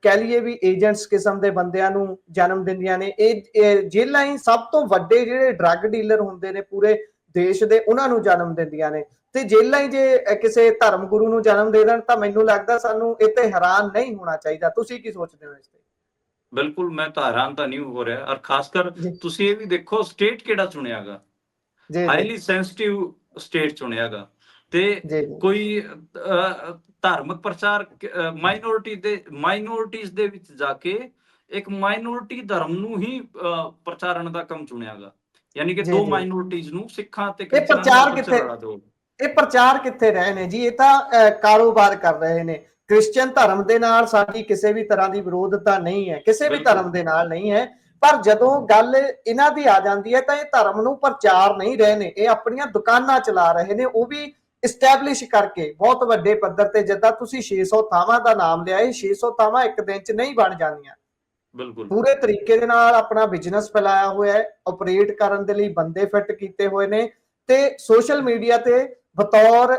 ਕਹਿ ਲਈਏ ਵੀ ਏਜੰਟਸ ਕਿਸਮ ਦੇ ਬੰਦਿਆਂ ਨੂੰ ਜਨਮ ਦਿੰਦੀਆਂ ਨੇ। ਇਹ ਜੇਲਾਂ ਹੀ ਸਭ ਤੋਂ ਵੱਡੇ ਜਿਹੜੇ ਡਰੱਗ ਡੀਲਰ ਹੁੰਦੇ ਨੇ ਪੂਰੇ ਦੇਸ਼ ਦੇ, ਉਹਨਾਂ ਨੂੰ ਜਨਮ ਦਿੰਦੀਆਂ ਨੇ। ਤੇ ਜੇਲਾਂ ਹੀ ਜੇ ਕਿਸੇ ਧਰਮ ਗੁਰੂ ਨੂੰ ਜਨਮ ਦੇ ਦੇਣ ਤਾਂ ਮੈਨੂੰ ਲੱਗਦਾ ਸਾਨੂੰ ਇਹ ਤੇ ਹੈਰਾਨ ਨਹੀਂ ਹੋਣਾ ਚਾਹੀਦਾ। ਤੁਸੀਂ ਕੀ ਸੋਚਦੇ ਹੋ ਇਸ ਤੇ? ਬਿਲਕੁਲ, ਮੈਂ ਤਾਂ ਹੈਰਾਨ ਤਾਂ ਨਹੀਂ ਹੋ ਰਿਹਾ। ਔਰ ਖਾਸ ਕਰ ਤੁਸੀਂ ਇਹ ਵੀ ਦੇਖੋ ਸਟੇਟ ਕਿਹੜਾ ਚੁਣਿਆਗਾ, ਹਾਈਲੀ ਸੈਂਸਿਟਿਵ ਸਟੇਟ ਚੁਣਿਆਗਾ। ਤੇ ਕੋਈ ਧਾਰਮਿਕ ਪ੍ਰਚਾਰ ਮਾਈਨੋਰਿਟੀਜ਼ ਦੇ ਵਿੱਚ ਜਾ ਕੇ ਇੱਕ ਮਾਈਨੋਰਿਟੀ ਧਰਮ ਨੂੰ ਹੀ ਪ੍ਰਚਾਰਨ ਦਾ ਕੰਮ ਚੁਣਿਆਗਾ। ਯਾਨੀ ਕਿ ਦੋ ਮਾਈਨੋਰਿਟੀਜ਼ ਨੂੰ, ਸਿੱਖਾਂ ਤੇ ਇਹ ਪ੍ਰਚਾਰ ਕਿੱਥੇ ਰਹੇ ਨੇ ਜੀ? ਇਹ ਤਾਂ ਕਾਰੋਬਾਰ ਕਰ ਰਹੇ ਨੇ। ਕ੍ਰਿਸਚੀਅਨ ਧਰਮ ਦੇ ਨਾਲ ਸਾਡੀ ਕਿਸੇ ਵੀ ਤਰ੍ਹਾਂ ਦੀ ਵਿਰੋਧਤਾ ਨਹੀਂ ਹੈ, ਕਿਸੇ ਵੀ ਧਰਮ ਦੇ ਨਾਲ ਨਹੀਂ ਹੈ। ਪਰ ਜਦੋਂ ਗੱਲ ਇਹਨਾਂ ਦੀ ਆ ਜਾਂਦੀ ਹੈ ਤਾਂ ਇਹ ਧਰਮ ਨੂੰ ਪ੍ਰਚਾਰ ਨਹੀਂ ਰਹੇ ਨੇ, ਇਹ ਆਪਣੀਆਂ ਦੁਕਾਨਾਂ ਚਲਾ ਰਹੇ ਨੇ, ਉਹ ਵੀ ਇਸਟੈਬਲਿਸ਼ ਕਰਕੇ ਬਹੁਤ ਵੱਡੇ ਪੱਧਰ ਤੇ। ਜਿੱਦਾਂ ਤੁਸੀਂ 600 ਥਾਵਾਂ ਦਾ ਨਾਮ ਲਿਆ, ਇਹ 600 ਥਾਵਾਂ ਇੱਕ ਦਿਨ 'ਚ ਨਹੀਂ ਬਣ ਜਾਂਦੀਆਂ। ਬਿਲਕੁਲ ਪੂਰੇ ਤਰੀਕੇ ਦੇ ਨਾਲ ਆਪਣਾ ਬਿਜ਼ਨਸ ਫੈਲਾਇਆ ਹੋਇਆ ਹੈ, ਆਪਰੇਟ ਕਰਨ ਦੇ ਲਈ ਬੰਦੇ ਫਿੱਟ ਕੀਤੇ ਹੋਏ ਨੇ ਤੇ ਸੋਸ਼ਲ ਮੀਡੀਆ ਤੇ ਬਤੌਰ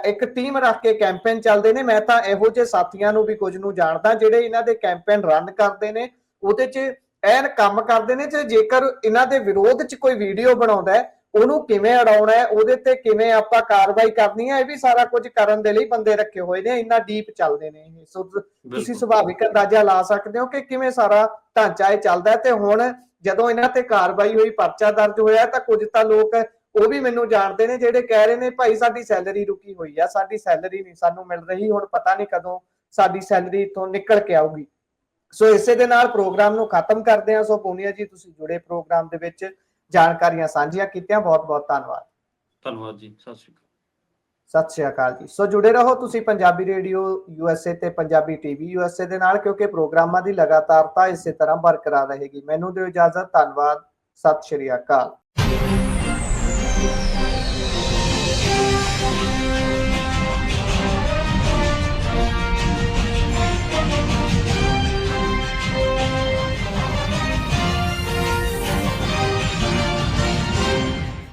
ਇੱਕ ਟੀਮ ਰੱਖ ਕੇ ਕੈਂਪੇਨ ਚੱਲਦੇ ਨੇ। ਮੈਂ ਤਾਂ ਇਹੋ ਜਿਹੇ ਸਾਥੀਆਂ ਨੂੰ ਵੀ ਕੁਝ ਨੂੰ ਜਾਣਦਾ ਜਿਹੜੇ ਇਹਨਾਂ ਦੇ ਕੈਂਪੇਨ ਰਨ ਕਰਦੇ ਨੇ, ਉਹਦੇ 'ਚ ਐਨ ਕੰਮ ਕਰਦੇ ਨੇ। ਤੇ ਜੇਕਰ ਇਹਨਾਂ ਦੇ ਵਿਰੋਧ 'ਚ ਕੋਈ ਵੀਡੀਓ ਬਣਾਉਂਦਾ ਹੈ, ਉਹਨੂੰ ਕਿਵੇਂ ਅੜਾਉਣਾ ਹੈ, ਉਹਦੇ ਤੇ ਕਿਵੇਂ ਆਪਾਂ ਕਾਰਵਾਈ ਕਰਨੀ ਹੈ, ਇਹ ਵੀ ਸਾਰਾ ਕੁਝ ਕਰਨ ਦੇ ਲਈ ਬੰਦੇ ਰੱਖੇ ਹੋਏ ਨੇ। ਇੰਨਾ ਡੀਪ ਚੱਲਦੇ ਨੇ ਇਹ। ਸੋ ਤੁਸੀਂ ਸੁਭਾਵਿਕ ਅੰਦਾਜ਼ਾ ਲਾ ਸਕਦੇ ਹੋ ਕਿ ਕਿਵੇਂ ਸਾਰਾ ਢਾਂਚਾ ਇਹ ਚੱਲਦਾ। ਤੇ ਹੁਣ ਜਦੋਂ ਇਹਨਾਂ ਤੇ ਕਾਰਵਾਈ ਹੋਈ, ਪਰਚਾ ਦਰਜ ਹੋਇਆ, ਤਾਂ ਕੁਝ ਤਾਂ ਲੋਕ ਉਹ ਵੀ ਮੈਨੂੰ ਜਾਣਦੇ ਨੇ ਜਿਹੜੇ ਕਹਿ ਰਹੇ ਨੇ ਭਾਈ ਸਾਡੀ ਸੈਲਰੀ ਰੁਕੀ ਹੋਈ ਆ, ਸਾਡੀ ਸੈਲਰੀ ਨਹੀਂ ਸਾਨੂੰ ਮਿਲ ਰਹੀ, ਹੁਣ ਪਤਾ ਨਹੀਂ ਕਦੋਂ ਸਾਡੀ ਸੈਲਰੀ ਇੱਥੋਂ ਨਿਕਲ ਕੇ ਆਊਗੀ। ਸੋ ਇਸੇ ਦੇ ਨਾਲ ਪ੍ਰੋਗਰਾਮ ਨੂੰ ਖਤਮ ਕਰਦੇ ਹਾਂ। ਸੋ ਪੂਨੀਆ ਜੀ, ਤੁਸੀਂ ਜੁੜੇ ਪ੍ਰੋਗਰਾਮ ਦੇ ਵਿੱਚ, ਜਾਣਕਾਰੀਆਂ ਸਾਂਝੀਆਂ ਕੀਤੀਆਂ, ਬਹੁਤ ਬਹੁਤ ਧੰਨਵਾਦ। ਧੰਨਵਾਦ ਜੀ, ਸਤਿ ਸ਼੍ਰੀ ਅਕਾਲ। ਸਤਿ ਸ਼੍ਰੀ ਅਕਾਲ ਜੀ। ਸੋ ਜੁੜੇ ਰਹੋ ਤੁਸੀਂ ਪੰਜਾਬੀ ਰੇਡੀਓ USA ਤੇ ਪੰਜਾਬੀ TV USA ਦੇ ਨਾਲ, ਕਿਉਂਕਿ ਪ੍ਰੋਗਰਾਮਾਂ ਦੀ ਲਗਾਤਾਰਤਾ ਇਸੇ ਤਰ੍ਹਾਂ ਬਰਕਰਾਰ ਰਹੇਗੀ। ਮੈਨੂੰ ਦਿਓ ਇਜਾਜ਼ਤ, ਧੰਨਵਾਦ, ਸਤਿ ਸ਼੍ਰੀ ਅਕਾਲ।